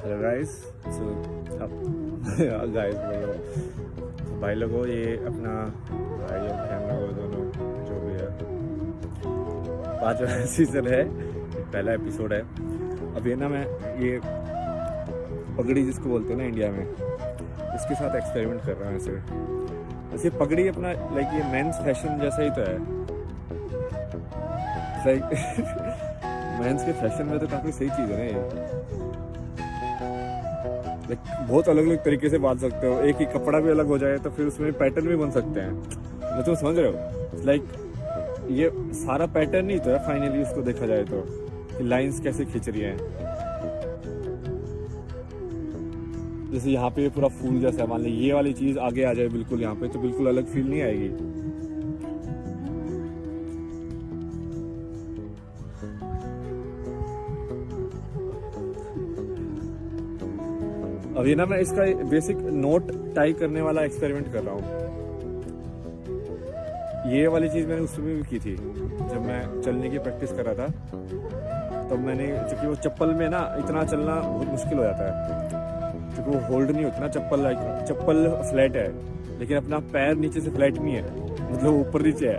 Hello guys. So guys भाई लोगों, ये अपना भाई और बहन लोगों दोनों जो भी है 5वां सीजन है, पहला एपिसोड है। अब ये ना मैं ये पगड़ी जिसको बोलते हैं ना इंडिया में, इसके साथ एक्सपेरिमेंट कर रहा हूँ। ऐसे पगड़ी अपना लाइक ये मेंस फैशन जैसा ही तो है। लाइक मेंस के फैशन में तो काफ़ी सही चीज़ है ना ये। लाइक बहुत अलग अलग तरीके से बांध सकते हो, एक ही कपड़ा भी अलग हो जाए तो फिर उसमें पैटर्न भी बन सकते हैं। मैं तुम समझ रहे हो? लाइक ये सारा पैटर्न ही तो है फाइनली, उसको देखा जाए तो कि लाइंस कैसे खींच रही हैं। जैसे यहाँ पे पूरा फूल जैसा है, मान ली ये वाली चीज आगे आ जाए बिल्कुल यहाँ पे, तो बिल्कुल अलग फील नहीं आएगी। अब ये ना मैं इसका बेसिक नोट टाई करने वाला एक्सपेरिमेंट कर रहा हूँ। ये वाली चीज मैंने उसमें भी की थी जब मैं चलने की प्रैक्टिस कर रहा था। तब मैंने, क्योंकि वो चप्पल में ना इतना चलना बहुत मुश्किल हो जाता है, क्योंकि वो होल्ड नहीं होती ना चप्पल। लाइक चप्पल फ्लैट है लेकिन अपना पैर नीचे से फ्लैट नहीं है, मतलब ऊपर नीचे है,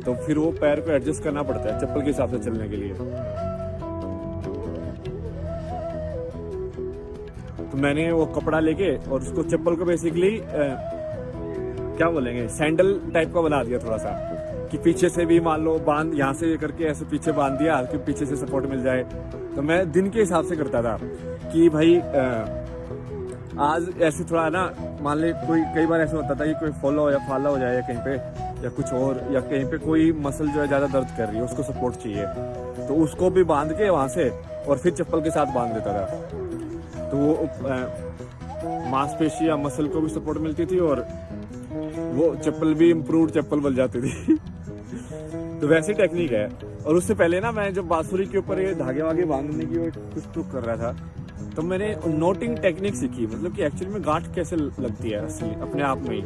तो फिर वो पैर को एडजस्ट करना पड़ता है चप्पल के हिसाब से चलने के लिए। तो मैंने वो कपड़ा लेके और उसको चप्पल को बेसिकली क्या बोलेंगे, सैंडल टाइप का बना दिया थोड़ा सा, कि पीछे से भी मान लो बांध, यहाँ से करके ऐसे पीछे बांध दिया कि पीछे से सपोर्ट मिल जाए। तो मैं दिन के हिसाब से करता था कि भाई आज ऐसे थोड़ा ना, मान ले कोई कई बार ऐसा होता था कि कोई फॉलो या फाला हो जाए कहीं पे या कुछ और, या कहीं पे कोई मसल जो है ज्यादा दर्द कर रही है, उसको सपोर्ट चाहिए, तो उसको भी बांध के वहां से और फिर चप्पल के साथ बांध देता था। तो वो मांसपेशी या मसल को भी सपोर्ट मिलती थी और वो चप्पल भी इम्प्रूव्ड चप्पल बन जाती थी। तो वैसी टेक्निक है। और उससे पहले ना मैं जब बांसुरी के ऊपर ये धागे वागे बांधने की कुछ ट्रिक कर रहा था, तो मैंने नोटिंग टेक्निक सीखी, मतलब कि एक्चुअली में गांठ कैसे लगती है असली अपने आप में ही।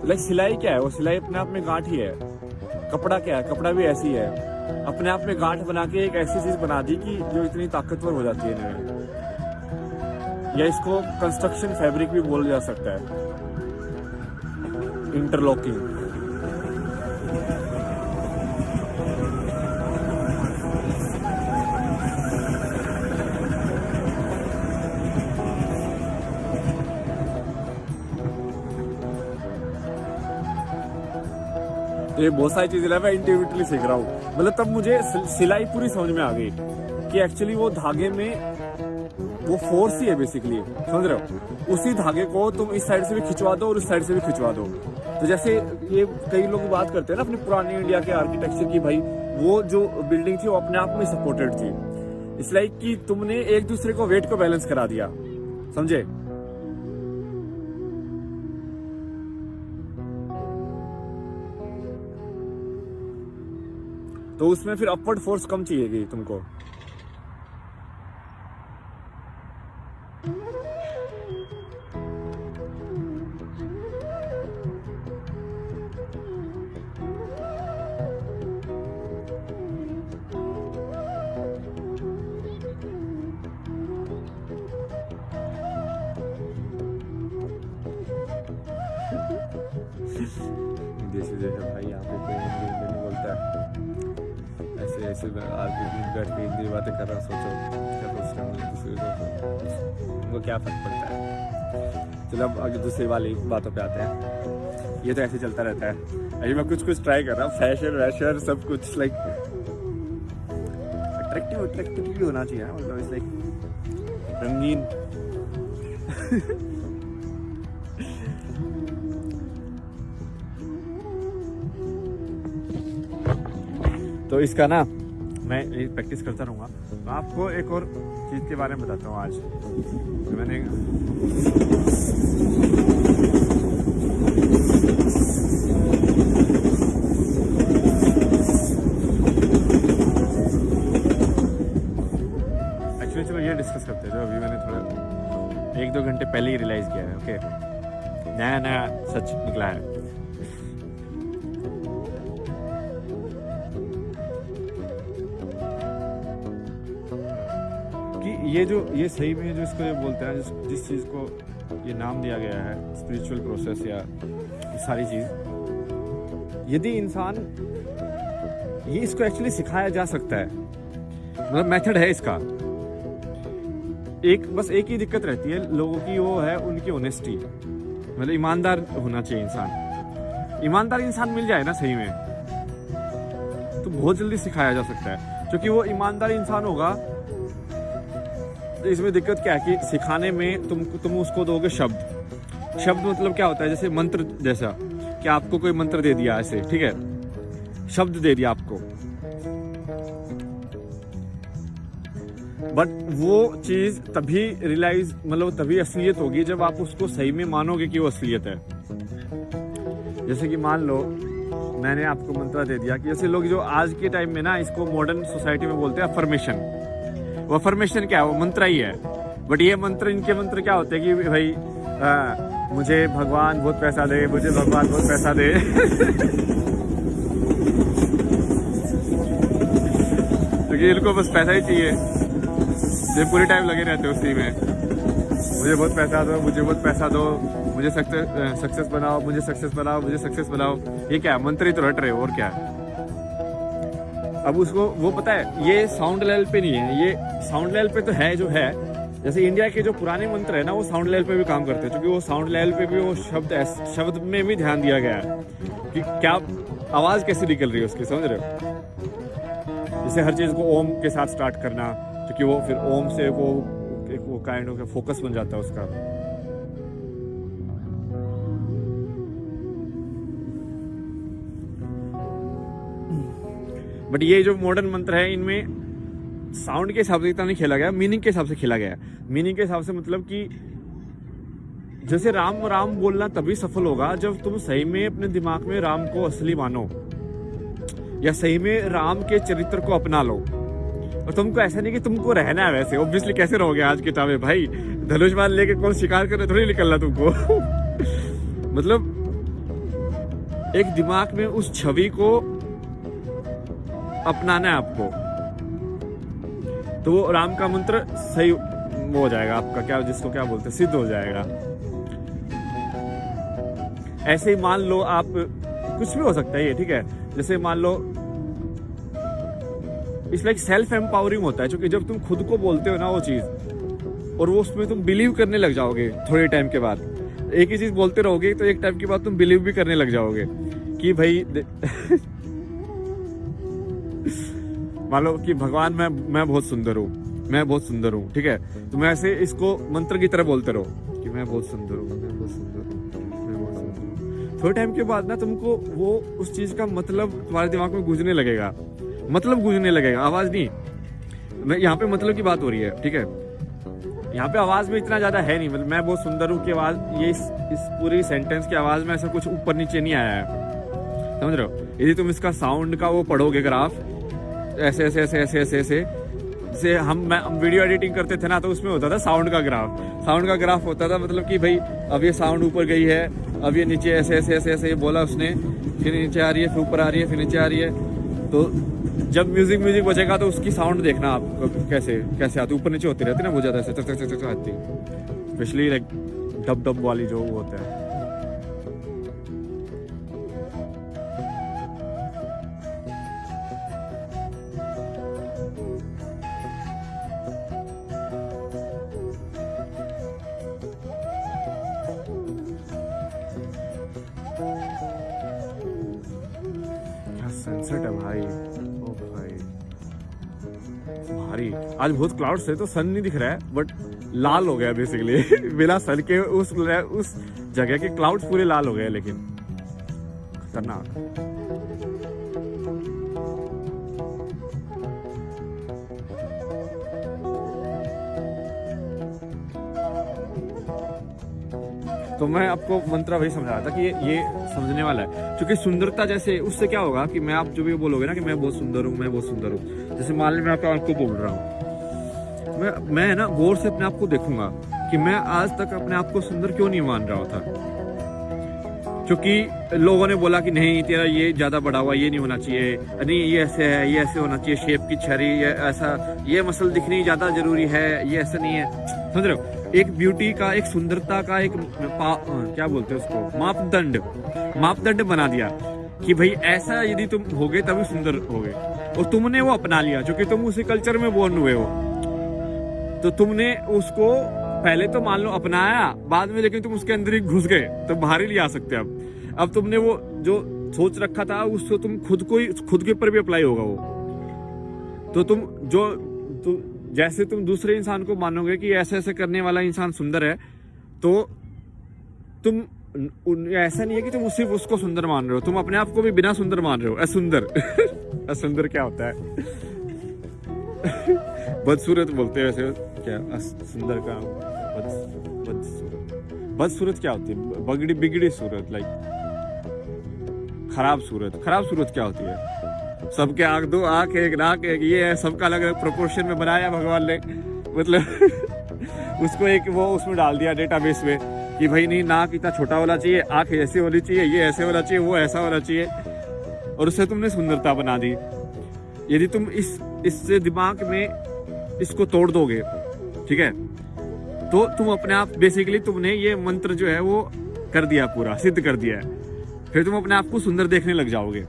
लाइक सिलाई क्या है, वो सिलाई अपने आप में गांठ ही है। कपड़ा क्या है, कपड़ा भी ऐसी है, अपने आप में गांठ बना के एक ऐसी चीज बना दी कि जो इतनी ताकतवर हो जाती है इनमें। या इसको कंस्ट्रक्शन फैब्रिक भी बोला जा सकता है, इंटरलॉकिंग। तो ये बहुत सारी चीजें मैं इंडिविजुअली सीख रहा हूँ। मतलब तब मुझे सिलाई पूरी समझ में आ गई कि एक्चुअली वो धागे में वो फोर्स ही है बेसिकली, समझ रहे हो? उसी धागे को तुम इस साइड से भी खिंचवा दो और उस साइड से भी खिंचवा दो। तो जैसे ये कई लोग बात करते हैं ना अपनी पुरानी इंडिया के आर्किटेक्चर की, भाई वो जो बिल्डिंग थी वो अपने आप में सपोर्टेड थी। इट्स लाइक कि तुमने एक दूसरे को वेट को बैलेंस करा दिया, समझे? तो उसमें फिर अपवर्ड फोर्स कम चाहिएगी तुमको। जैसे जैसे भाई यहाँ पे कोई हिंदी नहीं बोलता है, ऐसे ऐसे बैठ के हिंदी बातें कर रहा, सोचो क्या सोच रहा हूँ दूसरे को, उनको क्या फर्क पड़ता है। चलो अब आगे दूसरी वाली बातों पे आते हैं। ये तो ऐसे चलता रहता है। अभी मैं कुछ कुछ ट्राई कर रहा हूँ, फैशन वैशन सब कुछ, लाइक अट्रैक्टिव भी होना चाहिए, मतलब इस लाइक रंगीन। तो इसका ना मैं प्रैक्टिस करता रहूँगा। मैं आपको एक और चीज़ के बारे में बताता हूँ आज। तो मैंने एक्चुअली चलो ये डिस्कस करते हैं जो अभी मैंने थोड़ा 1-2 घंटे पहले ही रियलाइज़ किया है। ओके, नया सच निकला है। कि ये सही में जो इसको ये बोलते हैं, जिस चीज़ को ये नाम दिया गया है स्पिरिचुअल प्रोसेस या ये सारी चीज़, यदि इंसान ये इसको एक्चुअली सिखाया जा सकता है, मतलब मेथड है इसका। बस एक ही दिक्कत रहती है लोगों की, वो है उनकी ऑनेस्टी, मतलब ईमानदार होना चाहिए इंसान। ईमानदार इंसान मिल जाए ना सही में, तो बहुत जल्दी सिखाया जा सकता है, क्योंकि वो ईमानदार इंसान होगा। तो इसमें दिक्कत क्या है कि सिखाने में तुम उसको दोगे शब्द मतलब क्या होता है, जैसे मंत्र जैसा कि आपको कोई मंत्र दे दिया ऐसे, ठीक है, शब्द दे दिया आपको, बट वो चीज तभी रियलाइज, मतलब तभी असलियत होगी जब आप उसको सही में मानोगे कि वो असलियत है। जैसे कि मान लो मैंने आपको मंत्र दे दिया कि जैसे लोग जो आज के टाइम में ना इसको मॉडर्न सोसाइटी में बोलते हैं अफर्मेशन। वो अफर्मेशन क्या है, वो मंत्र ही है, बट ये मंत्र, इनके मंत्र क्या होते हैं कि भाई मुझे भगवान बहुत पैसा दे, मुझे भगवान बहुत पैसा दे क्योंकि इनको बस पैसा ही चाहिए, ये पूरे टाइम लगे रहते हैं उसी में, मुझे बहुत पैसा दो, मुझे बहुत पैसा दो, मुझे सक्सेस बनाओ, मुझे सक्सेस बनाओ, मुझे सक्सेस बनाओ। ये क्या है, मंत्र ही तो रट रहे हो, और क्या है। अब उसको वो पता है ये साउंड लेवल पे नहीं है, ये साउंड लेवल पे तो है जो है। जैसे इंडिया के जो पुराने मंत्र है ना, वो साउंड लेवल पे भी काम करते हैं, क्योंकि वो साउंड लेवल पे भी वो शब्द में भी ध्यान दिया गया है कि क्या आवाज कैसे निकल रही है उसकी, समझ रहे हो। जैसे हर चीज को ओम के साथ स्टार्ट करना, क्योंकि वो फिर ओम से वो काइंड ऑफ फोकस बन जाता है उसका। बट ये जो मॉडर्न मंत्र है, इनमें साउंड के हिसाब से इतना नहीं खेला गया, मीनिंग के हिसाब से खेला गया। मीनिंग के हिसाब से मतलब कि जैसे राम राम बोलना तभी सफल होगा जब तुम सही में अपने दिमाग में राम को असली मानो, या सही में राम के चरित्र को अपना लो। और तुमको ऐसा नहीं कि तुमको रहना है वैसे, ऑब्वियसली कैसे रहोगे आज के टाइम में भाई, धनुष बाण लेके कौन शिकार करने थोड़ी निकलना तुमको मतलब एक दिमाग में उस छवि को अपनाना है आपको, तो वो राम का मंत्र सही हो जाएगा आपका, क्या जिसको क्या बोलते हैं, सिद्ध हो जाएगा। ऐसे ही मान लो आप, कुछ भी हो सकता है ये, ठीक है। जैसे मान लो इट्स लाइक सेल्फ एम्पावरिंग होता है, क्योंकि जब तुम खुद को बोलते हो ना वो चीज, और वो उसमें तुम बिलीव करने लग जाओगे थोड़े टाइम के बाद। एक ही चीज बोलते रहोगे तो एक टाइम के बाद तुम बिलीव भी करने लग जाओगे कि भाई मान लो कि भगवान मैं बहुत सुंदर हूँ, मैं बहुत सुंदर हूँ, ठीक है। तो मैं ऐसे इसको मंत्र की तरह बोलते रहो कि मैं बहुत सुंदर हूँ, मैं बहुत सुंदर हूँ, मैं बहुत सुंदर हूँ। थोड़े टाइम के बाद ना तुमको वो उस चीज का मतलब तुम्हारे दिमाग में गूंजने लगेगा, मतलब गूंजने लगेगा, आवाज नहीं। यहाँ पे मतलब की बात हो रही है, ठीक है। यहाँ पे आवाज में इतना ज्यादा है नहीं, मतलब मैं बहुत सुंदर हूँ की आवाज, ये इस पूरी सेंटेंस की आवाज में ऐसा कुछ ऊपर नीचे नहीं आया है, समझ रहे हो। यदि तुम इसका साउंड का वो पढ़ोगे ग्राफ, ऐसे ऐसे ऐसे ऐसे ऐसे ऐसे, जैसे हम वीडियो एडिटिंग करते थे ना, तो उसमें होता था साउंड का ग्राफ होता था, मतलब कि भाई अब ये साउंड ऊपर गई है, अब ये नीचे ऐसे ऐसे ऐसे ऐसे बोला उसने, फिर नीचे आ रही है, फिर ऊपर आ रही है, फिर नीचे आ रही है। तो जब म्यूजिक बजेगा तो उसकी साउंड देखना आप कैसे कैसे आती, ऊपर नीचे होती रहती ना, बहुत ज्यादा ऐसे चक चक चक आती, स्पेशली लाइक डब डब वाली जो वो होता है। सनसेट है भाई, ओ भाई भारी। आज बहुत क्लाउड्स है तो सन नहीं दिख रहा है, बट लाल हो गया बेसिकली बिना सन के उस जगह के क्लाउड्स पूरे लाल हो गए, लेकिन खतरनाक। तो मैं आपको मंत्र वही समझा रहा था कि ये समझने वाला है, क्योंकि सुंदरता जैसे उससे क्या होगा कि मैं आप जो भी बोलोगे ना कि मैं बहुत सुंदर हूँ, मैं बहुत सुंदर हूँ, जैसे मान लीजिए मैं आपको बोल रहा हूँ, मैं ना गौर से अपने आप को देखूंगा कि मैं आज तक अपने आप को सुंदर क्यों नहीं मान रहा था। क्योंकि लोगों ने बोला कि नहीं तेरा ये ज्यादा बड़ा हुआ, ये नहीं होना चाहिए, नहीं ये ऐसे है, ये ऐसे होना चाहिए, शेप की छरी, ये ऐसा, ये मसल दिखनी ज्यादा जरूरी है, ये ऐसा नहीं है। समझ रहे हो, एक ब्यूटी का, एक सुंदरता का एक क्या बोलते हैं उसको, मापदंड बना दिया कि भाई ऐसा यदि तुम होगे तभी सुंदर होगे। और तुमने वो अपना लिया, क्योंकि तुम उसी कल्चर में बोर्न हुए हो, तो तुमने उसको पहले तो मान लो अपनाया, बाद में लेकिन तुम उसके अंदर ही घुस गए, तो बाहर ही नहीं आ सकते। अब तुमने वो जो सोच रखा था उसको तुम खुद के ऊपर भी अप्लाई होगा वो। तो तुम जैसे तुम दूसरे इंसान को मानोगे कि ऐसे ऐसे करने वाला इंसान सुंदर है, तो तुम ऐसा नहीं है कि तुम सिर्फ उसको सुंदर मान रहे हो, तुम अपने आप को भी बिना सुंदर मान रहे हो। असुंदर असुंदर क्या होता है? बदसूरत बोलते हैं वैसे, क्या सुंदर का बदसूरत क्या होती है? बिगड़ी सूरत, लाइक खराब सूरत क्या होती है? सबके आंख, दो आंख एक नाक एक, ये है, सबका अलग अलग प्रोपोर्शन में बनाया भगवान ने, मतलब उसको एक वो उसमें डाल दिया डेटाबेस में कि भाई नहीं, नाक इतना छोटा होना चाहिए, आंख ऐसे होनी चाहिए, ये ऐसे होना चाहिए, वो ऐसा होना चाहिए, और उससे तुमने सुंदरता बना दी। यदि तुम इससे दिमाग में इसको तोड़ दोगे, ठीक है, तो तुम अपने आप बेसिकली तुमने ये मंत्र जो है वो कर दिया, पूरा सिद्ध कर दिया है। फिर तुम अपने आप को सुंदर देखने लग जाओगे,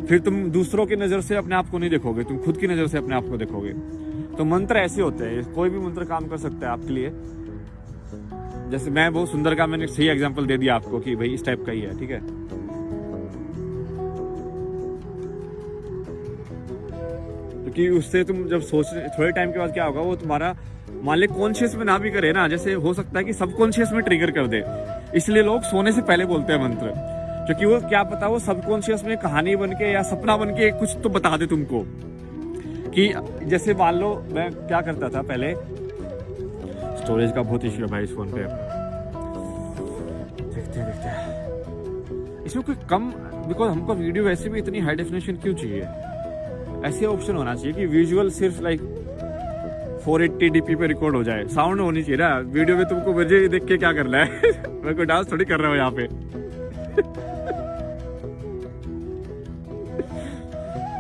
फिर तुम दूसरों की नजर से अपने आप को नहीं देखोगे, तुम खुद की नजर से अपने आप को देखोगे। तो मंत्र ऐसे होते हैं, कोई भी मंत्र काम कर सकता है आपके लिए। जैसे मैं बहुत सुंदर का मैंने सही एग्जांपल दे दिया आपको कि भाई इस टाइप का ही है, ठीक है। क्योंकि उससे तुम जब सोच, थोड़े टाइम के बाद क्या होगा, वो तुम्हारा मान ले कॉन्शियस में ना भी करे ना, जैसे हो सकता है कि सबकॉन्शियस में ट्रिगर कर दे। इसलिए लोग सोने से पहले बोलते हैं मंत्र, क्योंकि वो क्या पता वो सबकॉन्शियस में कहानी बन के या सपना बन के कुछ तो बता दे तुमको। कि जैसे मान लो मैं क्या करता था पहले, स्टोरेज का बहुत इश्यू है भाई इस फोन पे, देखते हैं इसमें कोई कम, बिकॉज हमको वीडियो वैसे भी इतनी हाई डेफिनेशन क्यों चाहिए? ऐसे ऑप्शन होना चाहिए कि विजुअल सिर्फ लाइक 480dp पे रिकॉर्ड हो जाए, साउंड होनी चाहिए ना वीडियो में। तुमको मुझे देख के क्या करना है? मैं कोई डांस थोड़ी कर रहा हूँ यहाँ पे।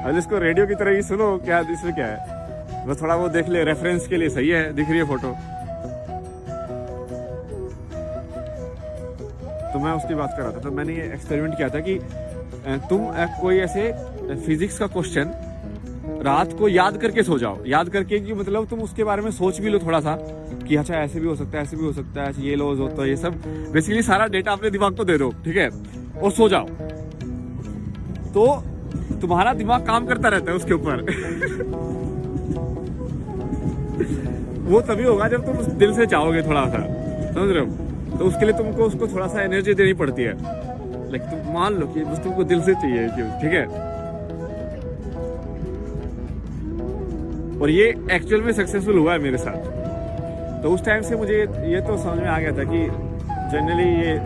अब इसको रेडियो की तरह ही सुनो, क्या इसमें क्या है, बस थोड़ा वो देख ले, रेफरेंस के लिए सही है, दिख रही है फोटो। तो मैं उसकी बात कर रहा था, तो मैंने ये एक्सपेरिमेंट किया था कि तुम कोई ऐसे फिजिक्स का क्वेश्चन रात को याद करके सो जाओ, याद करके कि मतलब तुम उसके बारे में सोच भी लो थोड़ा सा कि अच्छा ऐसे भी हो सकता है, ऐसे भी हो सकता है, ये लॉज होता है, ये सब बेसिकली सारा डेटा अपने दिमाग को दे दो, ठीक है, और सो जाओ। तो तुम्हारा दिमाग काम करता रहता है उसके ऊपर। वो तभी होगा जब तुम दिल से चाहोगे थोड़ा सा, समझ रहे हो? तो उसके लिए तुमको उसको थोड़ा सा एनर्जी देनी पड़ती है। लेकिन तुम मान लो कि बस तुमको दिल से चाहिए, ठीक है। और ये एक्चुअल में सक्सेसफुल हुआ है मेरे साथ। तो उस टाइम से मुझे ये तो समझ में आ गया था कि जनरली ये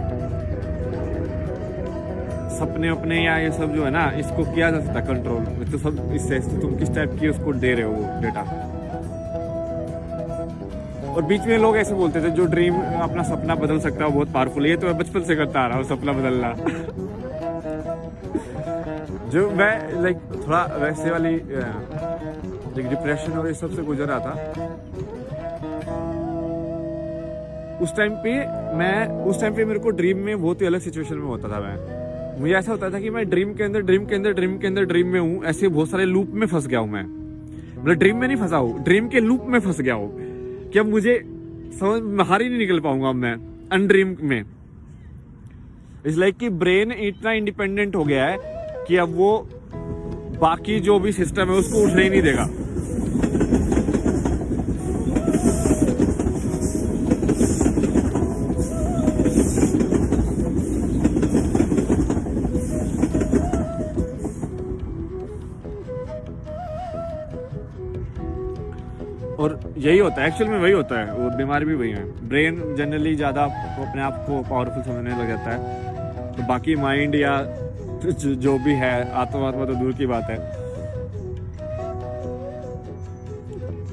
सपने अपने या ये सब जो है ना, इसको किया जा सकता कंट्रोल, तो सब इससे तुम किस टाइप की उसको दे रहे हो वो डेटा। और बीच में लोग ऐसे बोलते थे जो ड्रीम अपना सपना बदल सकता है वो बहुत पावरफुल है। ये तो मैं बचपन से करता आ रहा हूँ, सपना बदलना। जो मैं लाइक थोड़ा वैसे वाली डिप्रेशन और इस सब से गुजर रहा था उस टाइम पे मेरे को ड्रीम में बहुत ही अलग सिचुएशन में होता था। मुझे ऐसा होता था कि मैं ड्रीम के अंदर में हूँ, ऐसे बहुत सारे लूप में फंस गया हूँ मैं। मतलब ड्रीम में नहीं फंसा हूँ, ड्रीम के लूप में फंस गया हूँ कि अब मुझे समझ बाहर ही नहीं निकल पाऊंगा मैं अनड्रीम में। इट्स लाइक कि ब्रेन इतना इंडिपेंडेंट हो गया है कि अब वो बाकी जो भी सिस्टम है उसको उठने ही नहीं देगा। और यही होता है एक्चुअल में, वही होता है, वो बीमारी भी वही है। ब्रेन जनरली ज़्यादा अपने आप को पावरफुल समझने लग जाता है, तो बाकी माइंड या जो भी है, आत्मा तो दूर की बात है,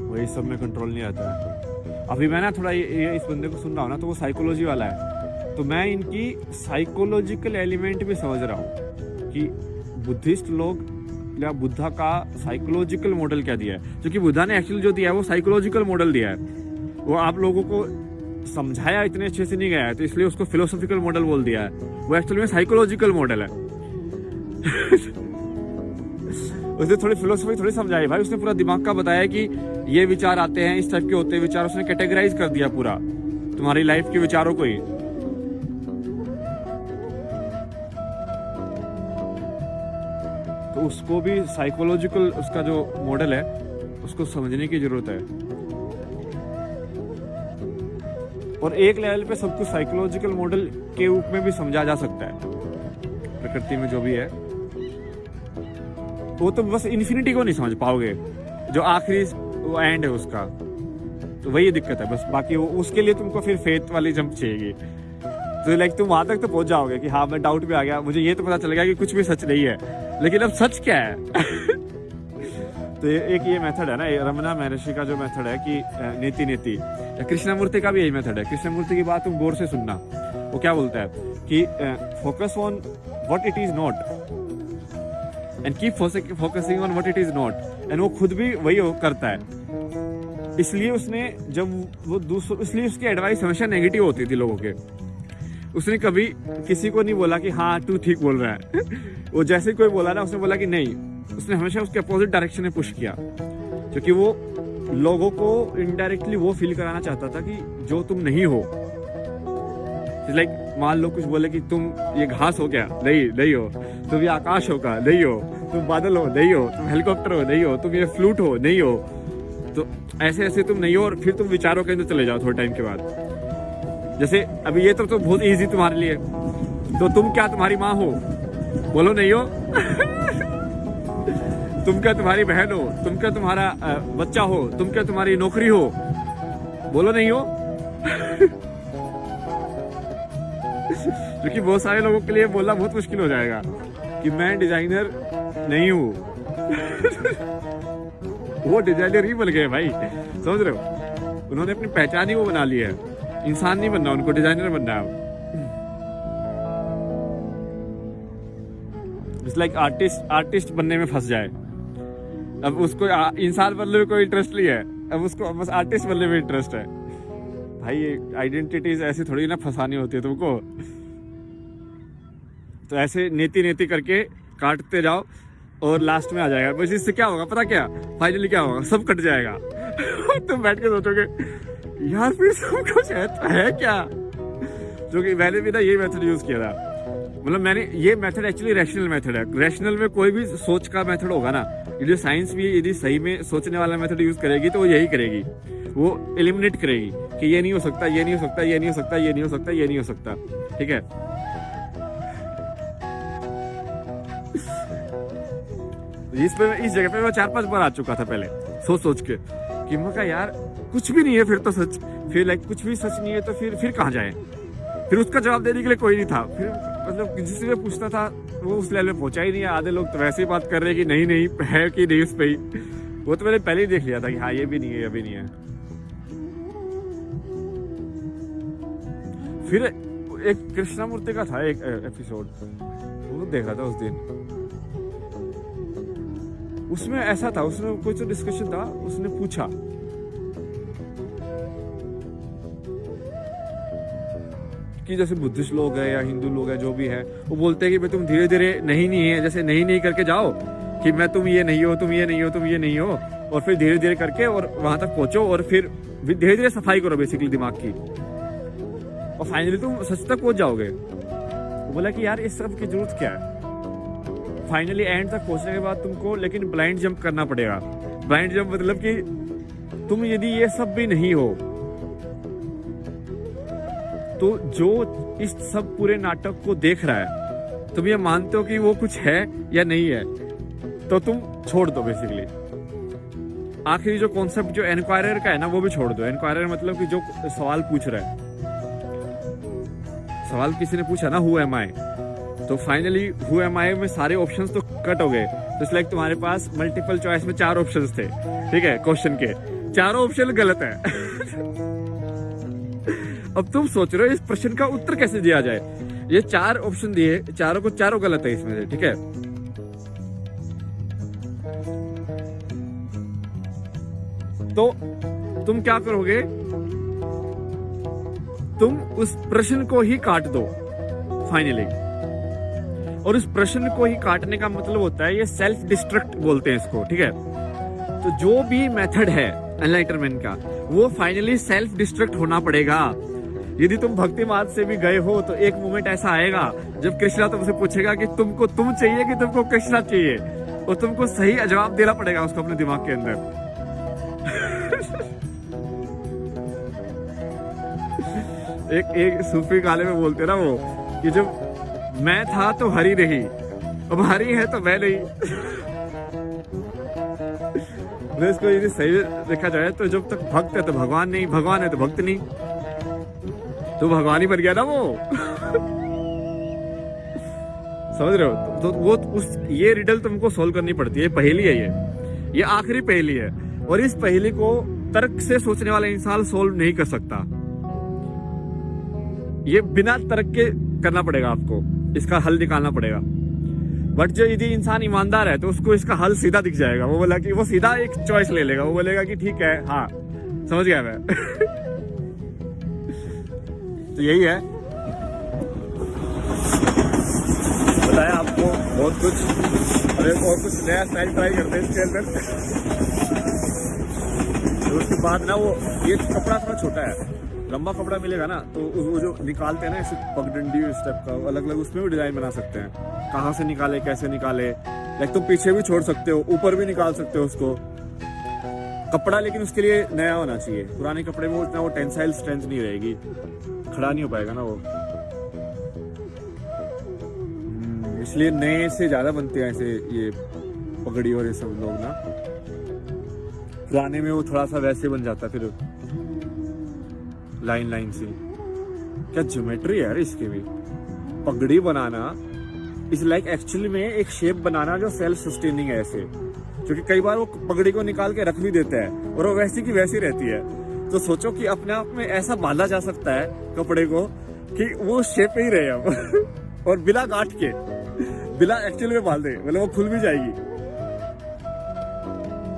वही सब में कंट्रोल नहीं आता है। अभी मैं ना थोड़ा ये इस बंदे को सुन रहा हूँ ना, तो वो साइकोलॉजी वाला है, तो मैं इनकी साइकोलॉजिकल एलिमेंट भी समझ रहा हूँ कि बुद्धिस्ट लोग या बुद्धा का साइकोलॉजिकल मॉडल क्या दिया है, क्योंकि बुद्धा ने एक्चुअली जो दिया है वो साइकोलॉजिकल मॉडल दिया है। वो आप लोगों को समझाया इतने अच्छे से नहीं गया है, तो इसलिए उसको फिलोसॉफिकल मॉडल बोल दिया है। वो एक्चुअली में साइकोलॉजिकल मॉडल है। उसने थोड़ी फिलोसफी थोड़ी समझाई भाई, उसने पूरा दिमाग का बताया कि ये विचार आते हैं, इस टाइप के होते हैं विचार। उसने कैटेगराइज कर दिया पूरा तुम्हारी लाइफ के विचारों को ही। तो उसको भी साइकोलॉजिकल उसका जो मॉडल है उसको समझने की जरूरत है। और एक लेवल पे सब कुछ साइकोलॉजिकल मॉडल के रूप में भी समझा जा सकता है। प्रकृति में जो भी है वो तो बस इन्फिनिटी को नहीं समझ पाओगे, जो आखिरी वो एंड है उसका, तो वही दिक्कत है बस। बाकी वो उसके लिए तुमको फिर फेथ वाली जंप चाहिए। तो लाइक तुम वहां तक तो पहुंच जाओगे कि हाँ मैं डाउट भी आ गया, मुझे ये तो पता चल गया कि कुछ भी सच नहीं है, लेकिन अब सच क्या है? तो एक ये मेथड है ना, रमना महर्षि का जो मेथड है कि नीति नीति, कृष्णमूर्ति का भी यही मेथड है। कृष्णमूर्ति की बात तुम गौर से सुनना। वो क्या बोलता है कि focus on what it is not and keep focusing on what it is not. And वो खुद भी वही करता है। इसलिए उसने जब वो दूसरों, इसलिए उसकी एडवाइस हमेशा नेगेटिव होती थी लोगों के। उसने कभी किसी को नहीं बोला कि हाँ तू ठीक बोल रहा है। वो जैसे कोई बोला ना, उसने बोला कि नहीं। उसने हमेशा उसके अपोजिट डायरेक्शन में पुश किया, क्योंकि वो लोगों को इनडायरेक्टली वो फील कराना चाहता था कि जो तुम नहीं हो। लाइक मान लो कुछ बोले कि तुम ये घास हो क्या, नहीं हो। तुम ये आकाश हो क्या, नहीं हो। तुम बादल हो, नहीं हो। तुम हेलीकॉप्टर हो, नहीं हो। तुम ये फ्लूट हो, नहीं हो। तो ऐसे ऐसे तुम नहीं हो, और फिर तुम विचारों के अंदर चले जाओ थोड़े टाइम के बाद। जैसे अभी ये तो बहुत इजी तुम्हारे लिए। तो तुम क्या तुम्हारी माँ हो, बोलो नहीं हो। तुम क्या तुम्हारी बहन हो, तुम क्या तुम्हारा बच्चा हो, तुम क्या तुम्हारी नौकरी हो, बोलो नहीं हो। क्योंकि बहुत सारे लोगों के लिए बोलना बहुत मुश्किल हो जाएगा कि मैं डिजाइनर नहीं हूं। वो डिजाइनर ही बन गए भाई, समझ रहे हो? उन्होंने अपनी पहचान ही वो बना ली है। इंसान नहीं बनना, उनको डिजाइनर बनना है। इट्स लाइक आर्टिस्ट बनने में फंस जाए। अब उसको इंसान बनने में कोई इंटरेस्ट नहीं है, अब उसको बस आर्टिस्ट बनने में इंटरेस्ट है। भाई आइडेंटिटीज ऐसी थोड़ी ना फंसानी होती है तुमको। तो ऐसे नीति करके काटते जाओ और लास्ट में आ जाएगा। बस इससे क्या होगा पता क्या? फाइनली क्या होगा, सब कट जाएगा। तुम बैठ के सोचोगे यार फिर सब कुछ है क्या? जो कि मैंने भी ना यही मेथड यूज किया था। मतलब मैंने ये मेथड एक्चुअली रैशनल मेथड है। रैशनल में कोई भी सोच का मेथड होगा ना, यदि साइंस भी यदि सही में सोचने वाला मेथड यूज करेगी तो वो यही करेगी। वो एलिमिनेट करेगी कि ये नहीं हो सकता, ये नहीं हो सकता, ये नहीं हो सकता, ये नहीं हो सकता, ये नहीं हो सकता। ठीक है, इस जगह पे मैं 4-5 बार आ चुका था पहले, सोच के कि मैं कहा यार कुछ भी नहीं है फिर तो सच, फिर लाइक कुछ भी सच नहीं है तो फिर कहाँ जाए? फिर उसका जवाब देने के लिए कोई नहीं था। फिर मतलब जिससे मैं पूछता था वो उस लेवल में पहुंचा ही नहीं है। आधे लोग तो वैसे ही बात कर रहे हैं कि नहीं है कि नहीं उस पे ही। वो तो मैंने पहले ही देख लिया था कि हाँ ये भी नहीं है, ये भी नहीं है। फिर एक कृष्णमूर्ति का था एक एपिसोड, वो देख रहा था उस दिन। उसमें ऐसा था, उसमें कोई तो डिस्कशन था। उसने पूछा कि जैसे बुद्धिस्ट लोग हैं या हिंदू लोग हैं जो भी है, वो बोलते हैं कि भाई तुम धीरे धीरे नहीं है, जैसे नहीं करके जाओ कि मैं तुम ये नहीं हो, तुम ये नहीं हो, तुम ये नहीं हो, और फिर धीरे धीरे करके और वहां तक पहुंचो और फिर धीरे धीरे सफाई करो बेसिकली दिमाग की, और फाइनली तुम सच तक पहुंच जाओगे। वो बोला कि यार इस सब की जरूरत क्या है? फाइनली एंड तक पहुंचने के बाद तुमको लेकिन ब्लाइंड जंप करना पड़ेगा। ब्लाइंड जंप मतलब कि तुम यदि ये सब भी नहीं हो तो जो इस सब पूरे नाटक को देख रहा है, तुम ये मानते हो कि वो कुछ है या नहीं है, तो तुम छोड़ दो बेसिकली। आखिरी जो कॉन्सेप्ट जो एनक्वायरर का है ना, वो भी छोड़ दो। एनक्वायरर मतलब कि जो सवाल पूछ रहा है, सवाल किसी ने पूछा ना हु एम आई, तो फाइनली हु एम आई में सारे ऑप्शंस तो कट हो गए। तो इट्स लाइक तुम्हारे पास मल्टीपल चॉइस में 4 ऑप्शंस थे, ठीक है, क्वेश्चन के 4 ऑप्शन गलत है। अब तुम सोच रहे हो इस प्रश्न का उत्तर कैसे दिया जाए। ये 4 ऑप्शन दिए, चारों को चारों गलत है इसमें से, ठीक है। तो तुम क्या करोगे, तुम उस प्रश्न को ही काट दो फाइनली। और उस प्रश्न को ही काटने का मतलब होता है, ये सेल्फ डिस्ट्रक्ट बोलते हैं इसको, ठीक है। तो जो भी मेथड है एनलाइटनमेंट का, वो फाइनली सेल्फ डिस्ट्रक्ट होना पड़ेगा। यदि तुम भक्ति मार्ग से भी गए हो तो एक मोमेंट ऐसा आएगा जब कृष्णा तुमसे पूछेगा कि तुमको तुम चाहिए कि तुमको कृष्णा चाहिए, और तुमको सही जवाब देना पड़ेगा उसको अपने दिमाग के अंदर। एक सूफी गाने में बोलते ना वो कि जब मैं था तो हरी रही, अब हरी है तो मैं नहीं। इसको यदि सही देखा जाए तो जब तक भक्त है तो भगवान नहीं, भगवान है तो भक्त नहीं, तो भगवान ही बन गया ना वो। समझ रहे हो। तो वो ये रिडल तुमको सोल्व करनी पड़ती है, पहेली है ये आखिरी पहेली है। और इस पहेली को तर्क से सोचने वाला इंसान सोल्व नहीं कर सकता। ये बिना तर्क के करना पड़ेगा आपको, इसका हल निकालना पड़ेगा। बट जो यदि इंसान ईमानदार है तो उसको इसका हल सीधा दिख जाएगा। वो बोला कि वो सीधा एक चॉइस ले लेगा, वो बोलेगा कि ठीक है, हाँ समझ गया मैं। तो यही है, बताया आपको बहुत कुछ। और कुछ नया स्टाइल ट्राई करते हैं इसके अंदर। तो उसके बाद ना वो ये कपड़ा थोड़ा छोटा है, लंबा कपड़ा मिलेगा ना तो वो जो निकालते हैं ना ऐसे पगडंडी इस टाइप का, अलग अलग उसमें भी डिजाइन बना सकते हैं। कहाँ से निकाले, कैसे निकाले, लाइक तुम पीछे भी छोड़ सकते हो, ऊपर भी निकाल सकते हो उसको कपड़ा। लेकिन उसके लिए नया होना चाहिए, पुराने कपड़े में उतना वो टेंसाइल स्ट्रेंथ नहीं रहेगी, खड़ा नहीं हो पाएगा ना वो। इसलिए नए से ज्यादा बनते हैं ऐसे ये पगड़ी और ये सब लोग ना। पुराने में वो थोड़ा सा वैसे बन जाता फिर लाइन लाइन से। क्या ज्योमेट्री है यार इसके भी। पगड़ी बनाना इस लाइक एक्चुअली में एक शेप बनाना जो सेल्फ सस्टेनिंग है ऐसे, क्योंकि कई बार वो पगड़ी को निकाल के रख भी देता है और वो वैसी की वैसी रहती है। तो सोचो कि अपने आप में ऐसा बांधा जा सकता है कपड़े को कि वो शेप ही रहे अब। और बिना गांठ के, बिना एक्चुअल में बांधे, मतलब वो खुल भी जाएगी।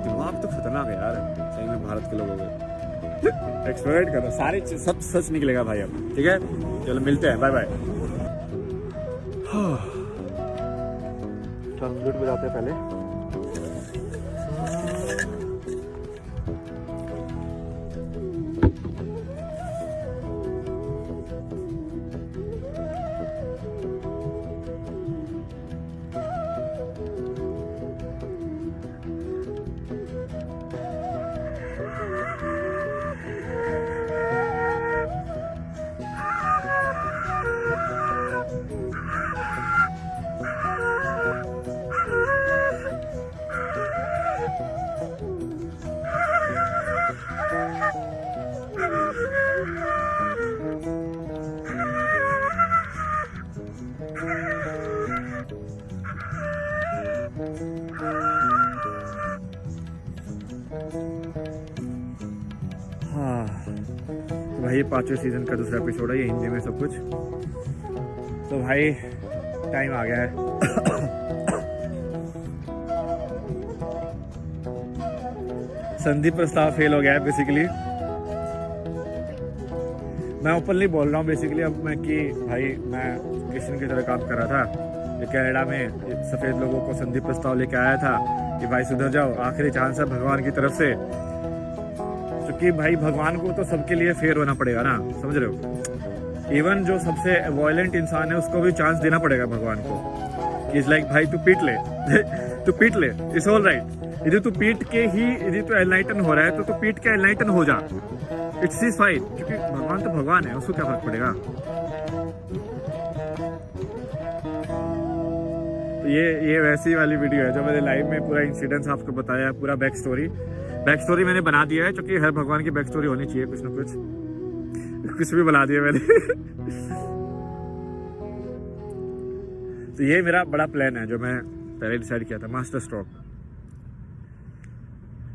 दिमाग तो खतरनाक है यार सही में भारत के लोगों में। एक्सप्लोरेट करो, सारे सब सच निकलेगा भाई अब, ठीक है। चलो मिलते हैं, बाय बाय। ट्रांसलेट बजाते हैं पहले। हाँ तो भाई 5वें सीजन का दूसरा एपिसोड है, ये हिंदी में सब कुछ। तो भाई टाइम आ गया है। संधि प्रस्ताव फेल हो गया है बेसिकली। मैं ओपनली बोल रहा हूँ बेसिकली अब मैं कि भाई मैं कृष्ण की तरह काम कर रहा था। ये कनाडा में सफेद लोगों को संधि प्रस्ताव लेके आया था कि भाई सुधर जाओ, आखिरी चांस है भगवान की तरफ से। क्योंकि भाई भगवान को तो सबके लिए फेयर होना पड़ेगा ना, समझ रहे हो। इवन जो सबसे वायलेंट इंसान है उसको भी चांस देना पड़ेगा भगवान को। इज लाइक भाई तू पीट ले, तू पीट ले, इट्स ऑल राइट। यदि तू पीट के ही यदि तू एनलाइटन हो रहा है तो तू पीट के एनलाइटन हो जा, इट्स इज फाइन। क्योंकि भगवान तो भगवान है, उसको क्या फर्क पड़ेगा। तो ये वैसी वाली वीडियो है जो मैंने लाइव में पूरा इंसिडेंस आपको बताया, पूरा बैक स्टोरी मैंने बना दिया है। क्योंकि हर भगवान की बैक स्टोरी होनी चाहिए, कुछ ना कुछ भी बना दिया मैंने। तो ये मेरा बड़ा प्लान है जो मैं पहले डिसाइड किया था, मास्टर स्ट्रोक।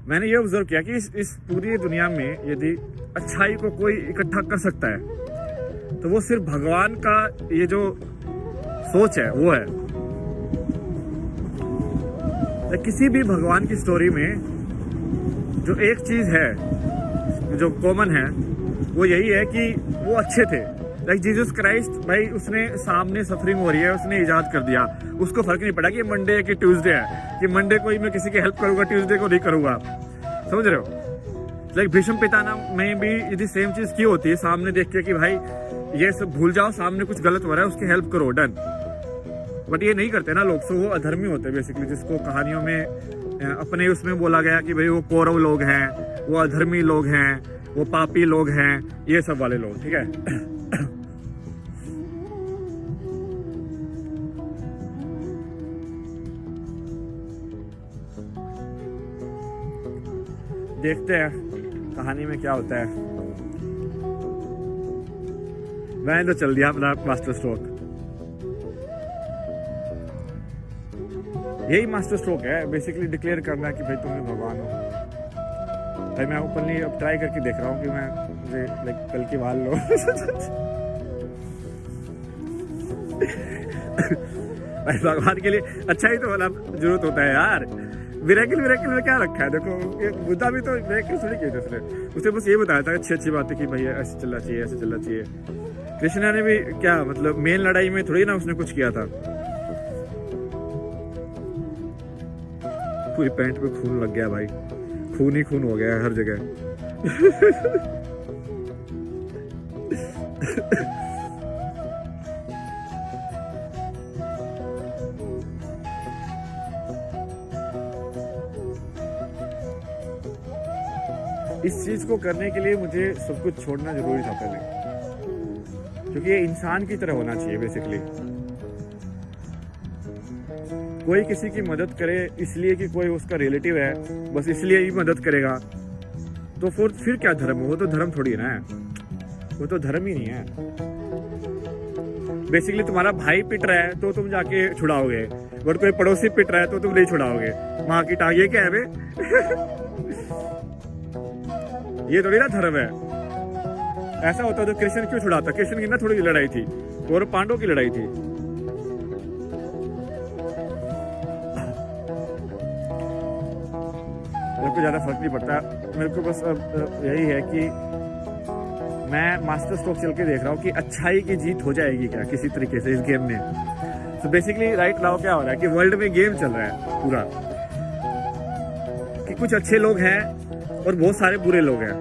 मैंने ये ऑब्जर्व किया कि इस पूरी दुनिया में यदि अच्छाई को कोई इकट्ठा कर सकता है तो वो सिर्फ भगवान का ये जो सोच है वो है। तो किसी भी भगवान की स्टोरी में जो एक चीज है जो कॉमन है वो यही है कि वो अच्छे थे। लाइक जीसस क्राइस्ट भाई, उसने सामने सफरिंग हो रही है, उसने इजाद कर दिया। उसको फर्क नहीं पड़ा कि मंडे है कि ट्यूसडे है, कि मंडे को ही मैं किसी की हेल्प करूंगा, ट्यूसडे को नहीं करूंगा। समझ रहे हो? लाइक भीष्म पितामह में भी यदि सेम चीज की होती है, सामने देख के कि भाई ये सब भूल जाओ, सामने कुछ गलत हो रहा है, उसकी हेल्प करो, डन। बट ये नहीं करते ना लोग, सो वो अधर्मी होते हैं बेसिकली, जिसको कहानियों में अपने उसमें बोला गया कि भाई वो कौरव लोग हैं, वो अधर्मी लोग हैं, वो पापी लोग हैं, ये सब वाले लोग। ठीक है। देखते हैं कहानी में क्या होता है। मैंने तो चल दिया अपना मास्टर स्ट्रोक। यही मास्टर स्ट्रोक है बेसिकली, डिक्लेयर करना कि भाई तुम भगवान हो। भाई मैं ओपनली अब ट्राई करके देख रहा हूँ कि मैं मुझे लाइक कल की बाल लो। भाई भगवान के लिए अच्छा ही तो मतलब जरूरत होता है यार। मिरेकल में क्या रखा है? देखो बुद्धा भी तो मिरेकल थोड़ी किए थे उसने, उसे बस ये बताया था अच्छी बातें कि भाई ऐसे चलना चाहिए, ऐसे चलना चाहिए। कृष्णा ने भी क्या मतलब मेन लड़ाई में थोड़ी ना उसने कुछ किया था। पूरी पैंट पे खून लग गया भाई, खून ही खून हो गया है हर जगह। इस चीज को करने के लिए मुझे सब कुछ छोड़ना जरूरी था पहले, क्योंकि ये इंसान की तरह होना चाहिए बेसिकली। कोई किसी की मदद करे इसलिए कि कोई उसका रिलेटिव है, बस इसलिए ही मदद करेगा, तो फिर क्या धर्म? वो तो धर्म थोड़ी ना है, वो तो धर्म ही नहीं है। बेसिकली तुम्हारा भाई पिट रहा है तो तुम जाके छुड़ाओगे, बट कोई पड़ोसी पिट रहा है तो तुम नहीं छुड़ाओगे। माँ की टांग, ये क्या है बे? ये थोड़ी ना धर्म है। ऐसा होता तो कृष्ण क्यों छुड़ाता? कृष्ण की ना थोड़ी लड़ाई थी, और पांडवों की लड़ाई थी। मेरे को ज्यादा फर्क नहीं पड़ता, मेरे को बस अब यही है कि मैं मास्टर स्ट्रोक चल के देख रहा हूँ कि अच्छाई की जीत हो जाएगी क्या किसी तरीके से इस गेम में। तो बेसिकली राइट नाउ क्या हो रहा है कि वर्ल्ड में गेम चल रहा है पूरा, कि कुछ अच्छे लोग हैं और बहुत सारे बुरे लोग हैं।